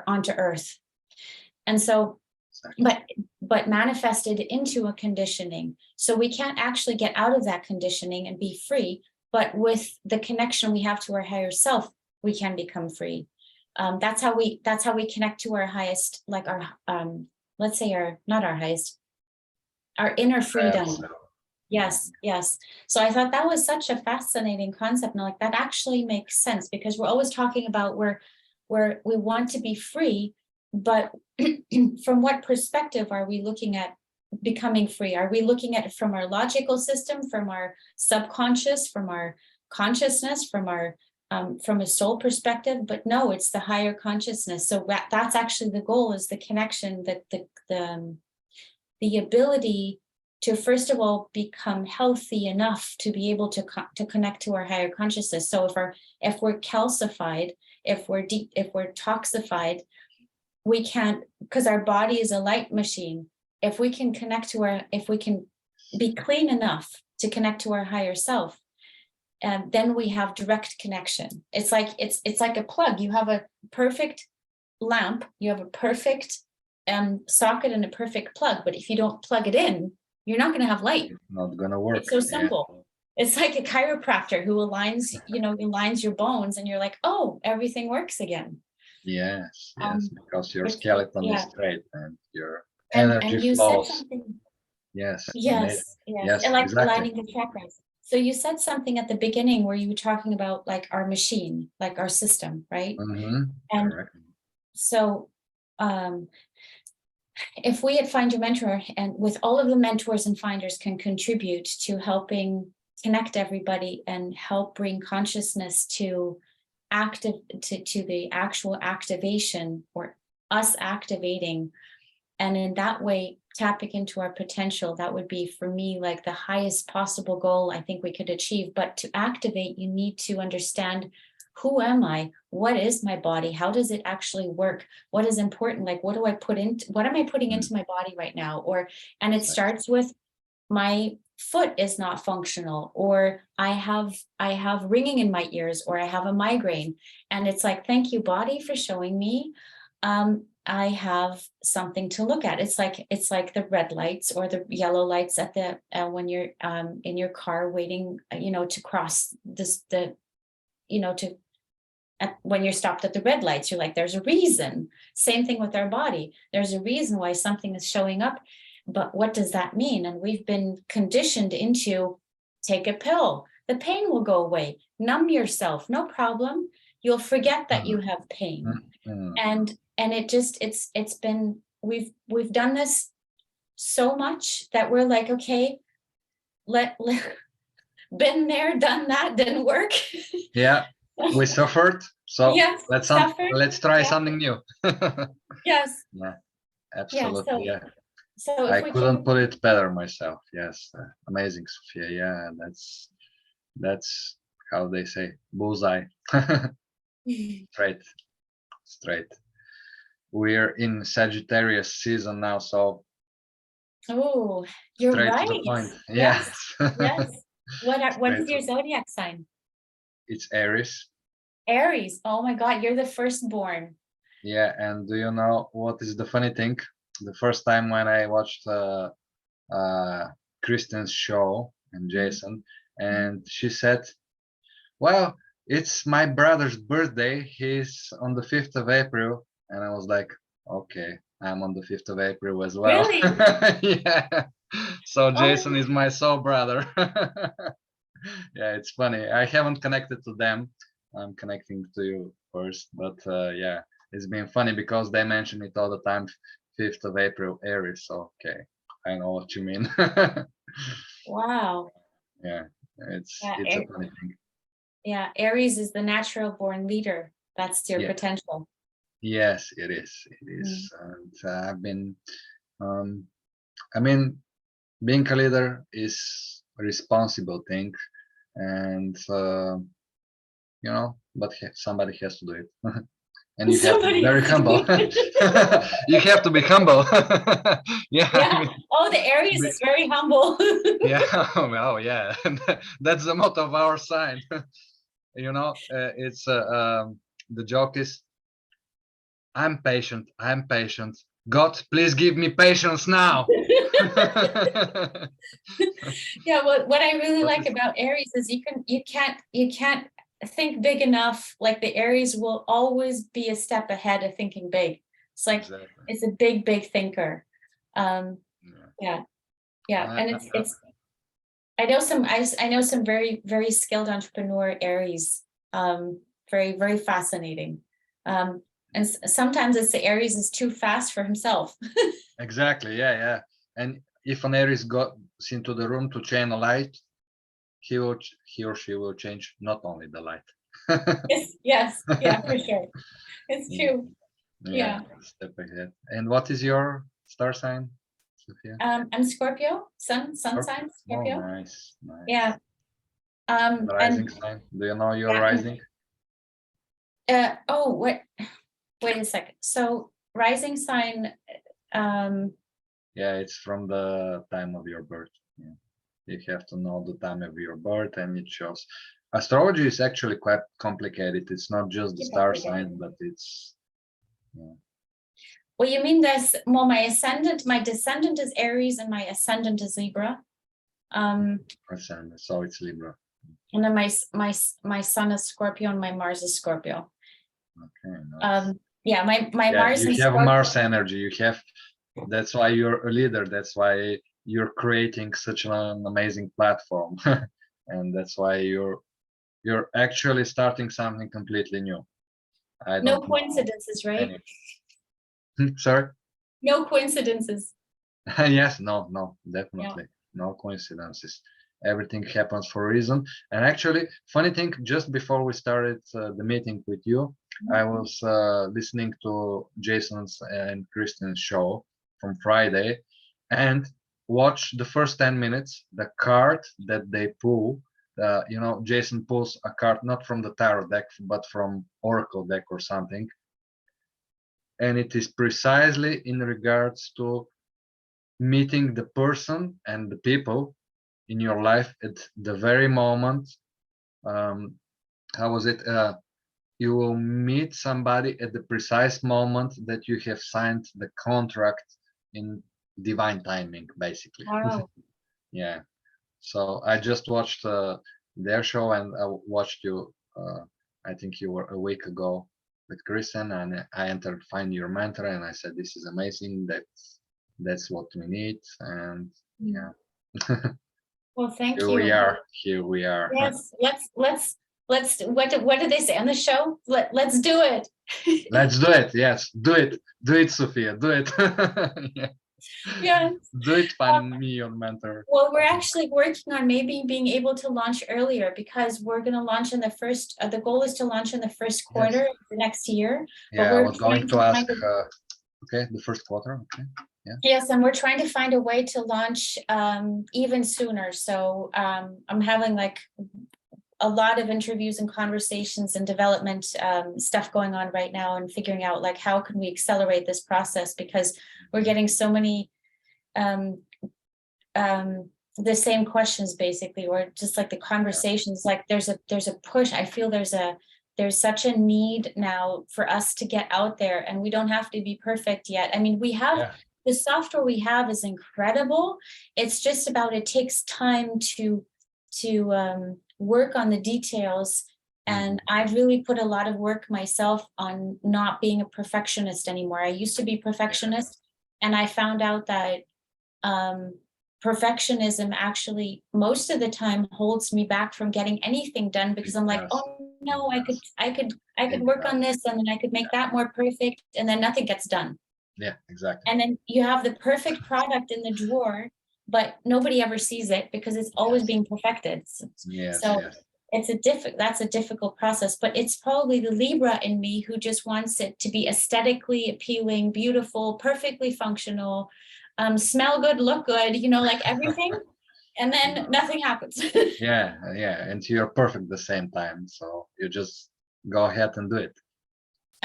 onto earth. And so, but manifested into a conditioning. So we can't actually get out of that conditioning and be free, but with the connection we have to our higher self, we can become free. That's how we connect to our highest, like our, let's say our inner freedom. Yes. So I thought that was such a fascinating concept. And like, that actually makes sense, because we're always talking about where we want to be free, but from what perspective are we looking at becoming free? Are we looking at it from our logical system, from our subconscious, from our consciousness, from a soul perspective? But no, it's the higher consciousness. So that's actually the goal, is the connection, that the ability to, first of all, become healthy enough to be able to connect to our higher consciousness. So if we're calcified, if we're toxified, we can't, because our body is a light machine. If we can if we can be clean enough to connect to our higher self, and then we have direct connection. It's like a plug. You have a perfect lamp, you have a perfect socket and a perfect plug, but if you don't plug it in, you're not going to have light. It's not gonna work. It's so simple. It's like a chiropractor who aligns your bones, and you're like, oh, everything works again. Yes, because your skeleton is straight and your and energy you flows. said something. Yes. Yes. And like exactly. aligning the chakras. So you said something at the beginning where you were talking about like our machine, like our system, right? And correct. so if we at Find Your Mentor, and with all of the mentors and finders, can contribute to helping connect everybody and help bring consciousness to the actual activation, or us activating, and in that way tapping into our potential, that would be for me like the highest possible goal I think we could achieve. But to activate, you need to understand, who am I? What is my body? How does it actually work? What is important? Like, what am I putting into my body right now? And it starts with, my foot is not functional, or I have ringing in my ears, or I have a migraine. And it's like, thank you, body, for showing me I have something to look at. It's like the red lights or the yellow lights at the when you're in your car waiting, to cross when you're stopped at the red lights. You're like, there's a reason. Same thing with our body. There's a reason why something is showing up. But what does that mean? And we've been conditioned into, take a pill, the pain will go away, numb yourself, no problem, you'll forget that you have pain. And it's been, we've done this so much that we're like, okay, been there, done that, didn't work. Yeah, we suffered. So yes, let's try something new. Yes. Yeah, absolutely. So I couldn't put it better myself. Yes, amazing, Sophia. Yeah, that's how they say, bullseye. Straight. We're in Sagittarius season now, so oh, you're straight right. to the point. Yes. Yes. What is your zodiac sign? It's Aries. Aries. Oh my God, you're the firstborn. Yeah, and do you know what is the funny thing? The first time when I watched Kristen's show and Jason, and she said, well, it's my brother's birthday, he's on the 5th of April, and I was like, okay, I'm on the 5th of April as well. Really? Yeah, so Jason is my soul brother. Yeah, it's funny, I haven't connected to them, I'm connecting to you first, but yeah, it's been funny because they mention it all the time. 5th of April, Aries. Okay, I know what you mean. Wow. Yeah, it's a funny thing. Yeah, Aries is the natural born leader. That's your potential. Yes, it is. It is. And I've been, I mean, being a leader is a responsible thing, and but somebody has to do it. And you have to be very humble. You have to be humble. Yeah. I mean, oh, the Aries is very humble. Yeah. Oh, yeah. That's the motto of our sign. It's the joke is, I'm patient. I'm patient. God, please give me patience now. Yeah. What I really like about Aries is you can't think big enough. Like, the Aries will always be a step ahead of thinking big. It's like, it's a big thinker. Yeah. And it's I know some very, very skilled entrepreneur Aries. Very, very fascinating. And sometimes it's the Aries is too fast for himself. Exactly. Yeah. And if an Aries goes into the room to channel light, he or she will change not only the light. Yes, for sure. It's true. Yeah. Step ahead. And what is your star sign, Sophia? I'm Scorpio, sun sign, Scorpio. Oh, nice. Yeah. Rising sign. Do you know your rising? Wait a second. So rising sign. Yeah, it's from the time of your birth. Yeah. You have to know the time of your birth, and it shows. Astrology is actually quite complicated. It's not just the star sign, but it's. Yeah. Well, you mean this? Well, my descendant is Aries, and my ascendant is Libra. Ascendant, so it's Libra. And then my sun is Scorpio, and my Mars is Scorpio. Okay. Nice. Yeah, my Mars. You have Scorpio. Mars energy. You have. That's why you're a leader. That's why you're creating such an amazing platform, and that's why you're actually starting something completely new. I don't No coincidences, right? Sorry? No coincidences. Yes, no, definitely. No coincidences. Everything happens for a reason. And actually, funny thing, just before we started the meeting with you, I was listening to Jason's and Kristen's show from Friday and watch the first 10 minutes, the card that they pull. Jason pulls a card not from the tarot deck, but from Oracle deck or something. And it is precisely in regards to meeting the person and the people in your life at the very moment. How was it? You will meet somebody at the precise moment that you have signed the contract in divine timing, basically. Wow. Yeah. So I just watched their show, and I watched you. I think you were a week ago with Kristen, and I entered Find Your Mentor, and I said, "This is amazing. That's what we need." And yeah. Well, thank Here you. we are. Here we are. Yes, let's. What do they say on the show? Let's do it. Let's do it. Yes, do it, Sophia. Do it. Yeah. Yes. Do it, find me your mentor. Well, we're actually working on maybe being able to launch earlier, because we're going to launch in the first. The goal is to launch in the first quarter of the next year. Yeah, but I was going to ask. Okay, the first quarter. Okay. Yeah. Yes, and we're trying to find a way to launch even sooner. So I'm having like a lot of interviews and conversations and development stuff going on right now, and figuring out like how can we accelerate this process, because we're getting so many the same questions basically, or just like the conversations. Like there's a push. I feel there's such a need now for us to get out there, and we don't have to be perfect yet. I mean, we have the software we have is incredible. It's just about, it takes time to work on the details. And I've really put a lot of work myself on not being a perfectionist anymore. I used to be perfectionist, and I found out that perfectionism actually most of the time holds me back from getting anything done, because I'm like, oh no, I could work on this, and then I could make that more perfect, and then nothing gets done. Yeah, exactly. And then you have the perfect product in the drawer, but nobody ever sees it because it's always being perfected. That's a difficult process, but it's probably the Libra in me who just wants it to be aesthetically appealing, beautiful, perfectly functional, smell good, look good, like everything. And then nothing happens. Yeah. And you're perfect at the same time. So you just go ahead and do it.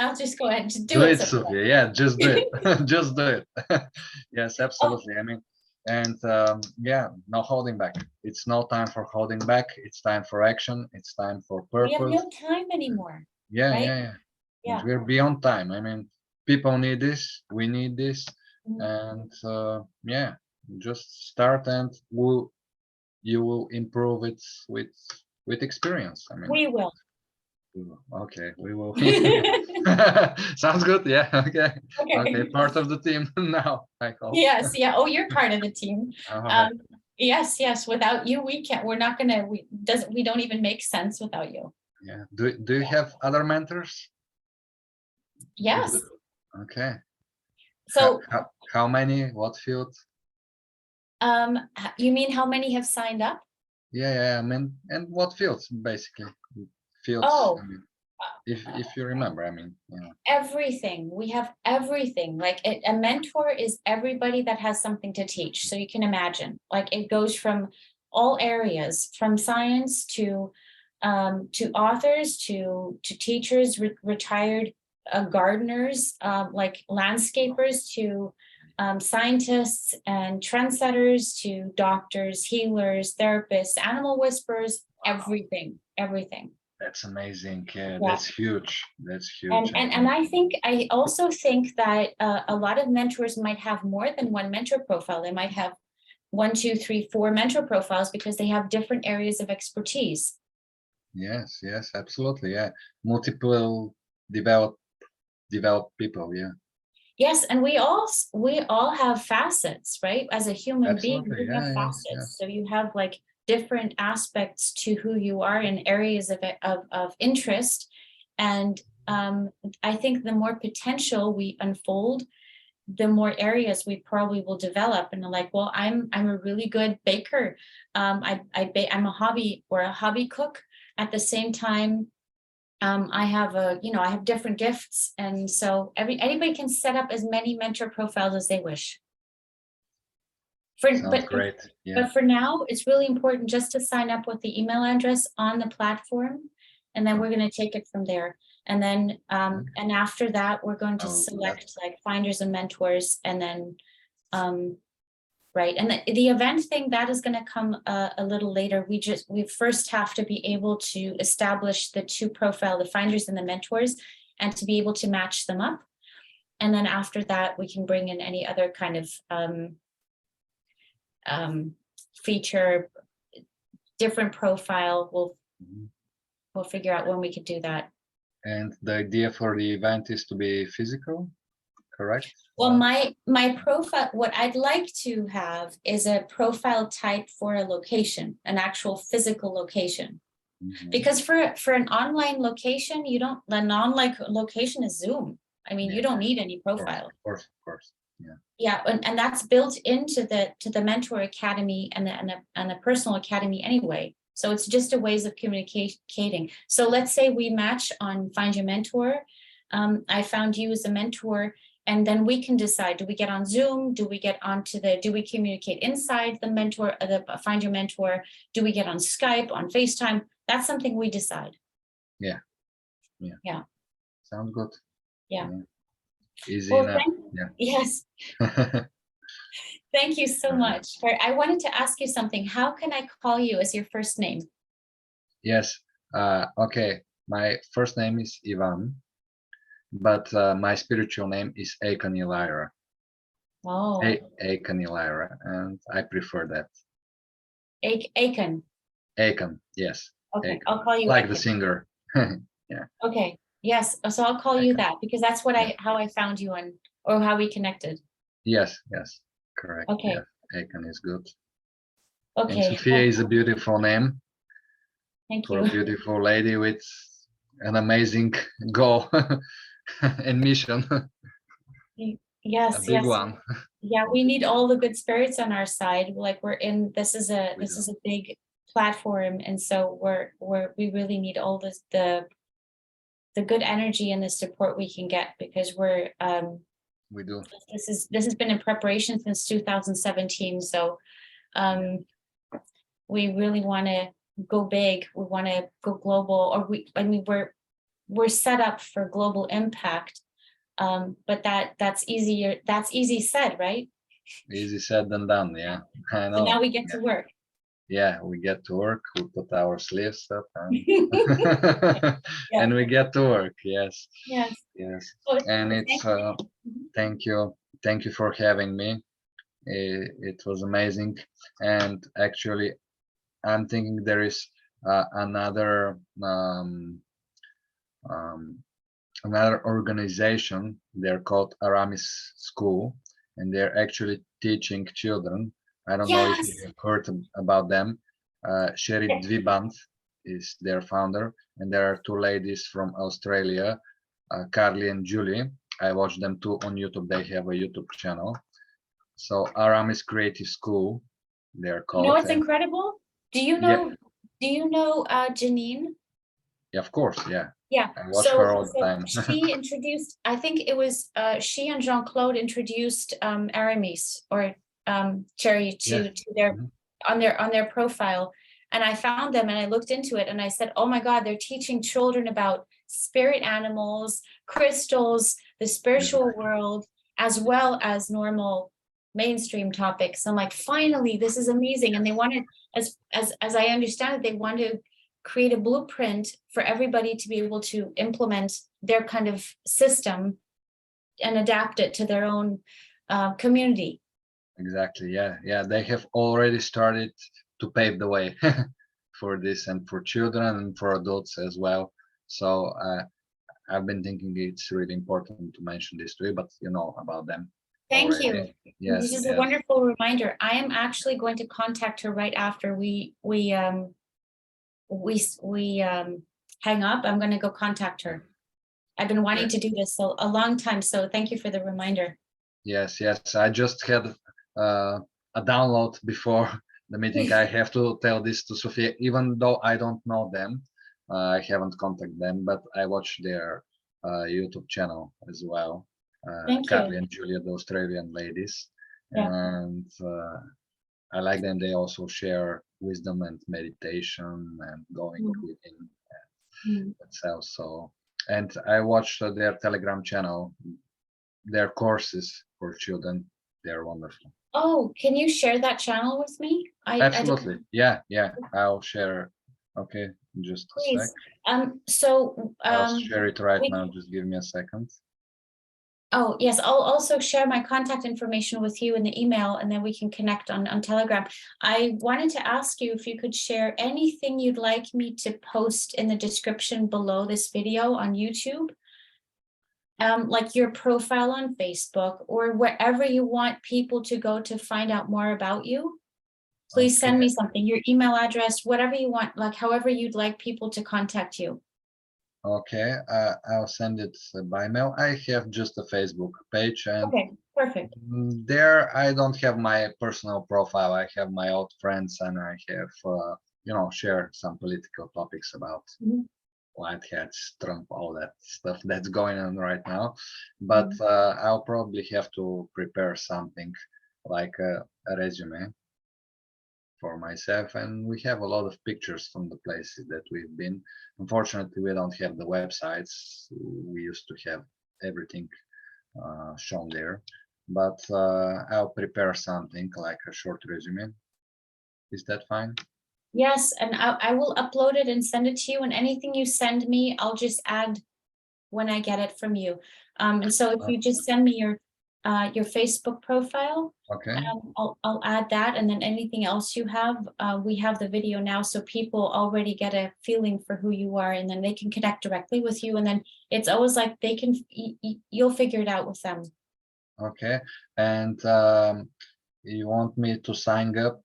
I'll just go ahead and do it, Sophia. Yeah, just do it. Just do it. Yes, absolutely. I mean, and no holding back. It's no time for holding back. It's time for action. It's time for purpose. We have no time anymore. Yeah. And we're beyond time. I mean, people need this. We need this. And just start, and you will improve it with experience. I mean, we will. Okay, we will. Sounds good. Yeah. Okay. Part of the team now, I hope. Yes. Yeah. Oh, you're part of the team. Yes. Without you, we can't. We're not gonna. We don't even make sense without you. Yeah. Do you have other mentors? Yes. Okay. So how many? What field? You mean how many have signed up? Yeah. I mean, and what fields basically? Fields. Oh. I mean, if you remember, I mean, everything. We have everything. Like a mentor is everybody that has something to teach. So you can imagine, like it goes from all areas, from science to authors, to teachers, retired gardeners, like landscapers, to scientists and trendsetters, to doctors, healers, therapists, animal whisperers, everything. everything. That's amazing. Yeah, Yeah. that's huge. That's huge. And I also think that a lot of mentors might have more than one mentor profile. They might have 1, 2, 3, 4 mentor profiles because they have different areas of expertise. Yes, yes, absolutely. Yeah, multiple developed people. Yeah, Yes, and we all have facets, right? As a human being, absolutely. you have Yeah, yeah, yeah. facets. So you have like different aspects to who you are in areas of interest. And I think the more potential we unfold, the more areas we probably will develop. And like, well, I'm a really good baker. I'm a hobby cook. At the same time, I have different gifts, and so anybody can set up as many mentor profiles as they wish. Sounds great. Yeah. But for now, it's really important just to sign up with the email address on the platform, and then we're going to take it from there. And then and after that, we're going to select like finders and mentors, and then right. And the event thing, that is going to come a little later. We first have to be able to establish the 2 profile, the finders and the mentors, and to be able to match them up. And then after that, we can bring in any other kind of feature, different profile. We'll figure out when we could do that. And the idea for the event is to be physical, correct? Well, my profile, what I'd like to have is a profile type for a location, an actual physical location. Because for an online location, an online location is Zoom. I mean, you don't need any profile. Of course. Yeah. Yeah, and that's built into the Mentor Academy and the Personal Academy anyway. So it's just a ways of communicating. So let's say we match on Find Your Mentor. I found you as a mentor, and then we can decide: do we get on Zoom? Do we get onto do we communicate inside the mentor, the Find Your Mentor? Do we get on Skype, on FaceTime? That's something we decide. Yeah. Sounds good. Yeah. Easy enough. Yes. Thank you so much. I wanted to ask you something. How can I call you as your first name? Yes. Okay. My first name is Ivan, but my spiritual name is AkhonIlaira. Oh. AkhonIlaira, and I prefer that. Akhon. Akhon, yes. Okay, Akhon. I'll call you like Akhon. The singer. Yeah. Okay. Yes. So I'll call you that because that's what how I found you on, or how we connected. Yes. Correct. Okay. Yeah. Akhon is good. Okay. And Sophia is a beautiful name. Thank For you. a beautiful lady with an amazing goal and mission. Yes. A big one. Yeah, we need all the good spirits on our side. Like this is a big platform, and so we really need all the good energy and the support we can get, because we do. This has been in preparation since 2017. So we really want to go big. We want to go global, or we're set up for global impact. But that's easier. That's easy said, right? Easy said than done. Yeah, I know. So now we get to work. Yeah, we get to work. We put our sleeves up and, and we get to work. Yes. Yes. Well, and it's thank you for having me. It was amazing, and actually I'm thinking there is another organization. They're called Aries School, and they're actually teaching children. I don't know if you've heard about them. Sherry Dviband is their founder, and there are 2 ladies from Australia, Carly and Julie. I watch them too on YouTube. They have a YouTube channel. So Aries Creative School, they're called. You know what's incredible? Do you know Janine? Yeah, of course, yeah. Yeah, I watch her all the time. She introduced, I think it was she and Jean-Claude introduced Aries or Cherry to their on their profile, and I found them and I looked into it and I said, oh my God, they're teaching children about spirit animals, crystals, the spiritual world, as well as normal mainstream topics. I'm like, finally, this is amazing. And they wanted, as I understand it, they want to create a blueprint for everybody to be able to implement their kind of system and adapt it to their own community. Exactly. Yeah. They have already started to pave the way for this, and for children and for adults as well. So I've been thinking it's really important to mention this to you, but you know about them. Thank already. you. Yes. This is a wonderful reminder. I am actually going to contact her right after we hang up. I'm going to go contact her. I've been wanting to do this so a long time, so thank you for the reminder. Yes. I just had a download before the meeting. I have to tell this to Sophia, even though I don't know them. I haven't contacted them, but I watch their YouTube channel as well. Thank Carly you. and Julia, the Australian ladies, Yeah. and I like them. They also share wisdom and meditation and going within itself. So, and I watched their Telegram channel, their courses for children. They're wonderful. Oh, can you share that channel with me? Absolutely. Yeah. I'll share. Okay, just a sec. I'll share it right now. Just give me a second. Oh, yes, I'll also share my contact information with you in the email, and then we can connect on Telegram. I wanted to ask you if you could share anything you'd like me to post in the description below this video on YouTube, like your profile on Facebook or wherever you want people to go to find out more about you. Please send me something, your email address, whatever you want, like however you'd like people to contact you. Okay, I'll send it by mail. I have just a Facebook page, and okay, perfect. There I don't have my personal profile. I have my old friends, and I have share some political topics about white hats, Trump, all that stuff that's going on right now. But I'll probably have to prepare something like a resume for myself, and we have a lot of pictures from the places that we've been. Unfortunately, we don't have the websites. We used to have everything shown there, but I'll prepare something like a short resume. Is that fine? Yes, and I will upload it and send it to you, and anything you send me, I'll just add when I get it from you. And so if you just send me your Facebook profile, I'll add that, and then anything else you have, we have the video now, so people already get a feeling for who you are, and then they can connect directly with you, and then it's always like they can, you'll figure it out with them. Okay, and you want me to sign up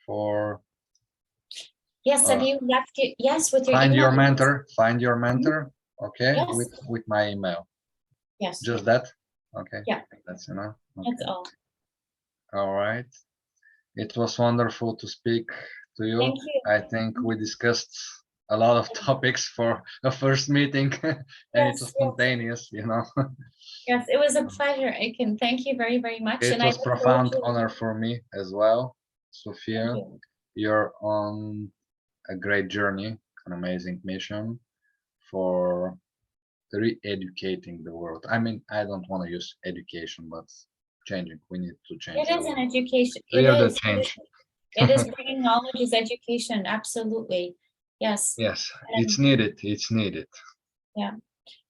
for? Yes, have you left it? Yes, with your find email. Find your mentor. Okay, yes. with my email. Yes. Just that. Okay. Yeah. That's enough. Okay. That's all. All right. It was wonderful to speak to you. Thank you. I think we discussed a lot of topics for a first meeting, and it was spontaneous, Yes, it was a pleasure, Akon. Thank you very, very much. It was a profound honor for me as well, Sophia. You're on a great journey, an amazing mission for re-educating the world. I mean, I don't want to use education, but changing. We need to change. It is an education. We are the change. It is bringing knowledge is education. Absolutely. Yes. Yes, it's needed. It's needed. Yeah.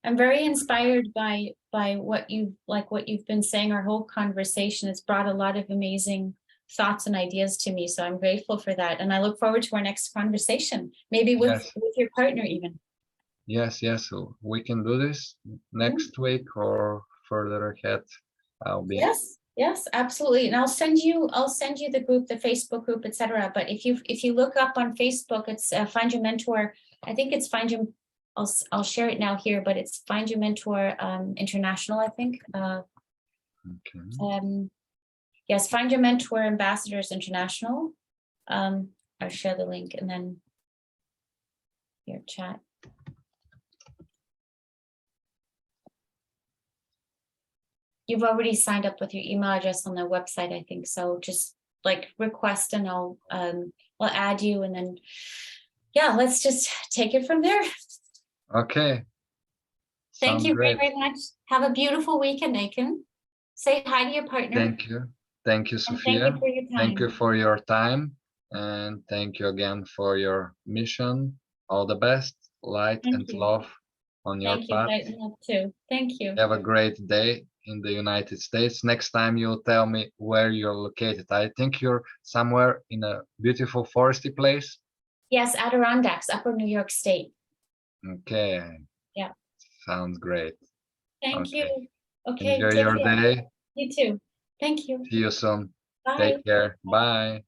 I'm very inspired by what you've been saying. Our whole conversation has brought a lot of amazing thoughts and ideas to me. So I'm grateful for that. And I look forward to our next conversation, maybe with your partner even. Yes. So we can do this next week or further ahead. I'll be. Yes, absolutely. And I'll send you the group, the Facebook group, etc. But if you look up on Facebook, it's Find Your Mentor. I think it's Find Your. I'll share it now here, but it's Find Your Mentor International, I think. Yes, Find Your Mentor Ambassadors International. I'll share the link and then your chat. You've already signed up with your email address on the website, I think. So just like request, and I'll add you, and then let's just take it from there. Okay. Thank you very, very much. Have a beautiful weekend, Akon. Say hi to your partner. Thank you. Thank you, Sophia. Thank you for your time. Thank you for your time. and thank you again for your mission. All the best, light Thank and you. love on your Thank you. path. I love too. Thank you. Have a great day in the United States. Next time you'll tell me where you're located. I think you're somewhere in a beautiful foresty place. Yes, Adirondacks, Upper New York State. Okay. Yeah. Sounds great. Thank Okay. you. Okay. Enjoy Take your care. day. You too. Thank you. See you soon. Bye. Take care. Bye.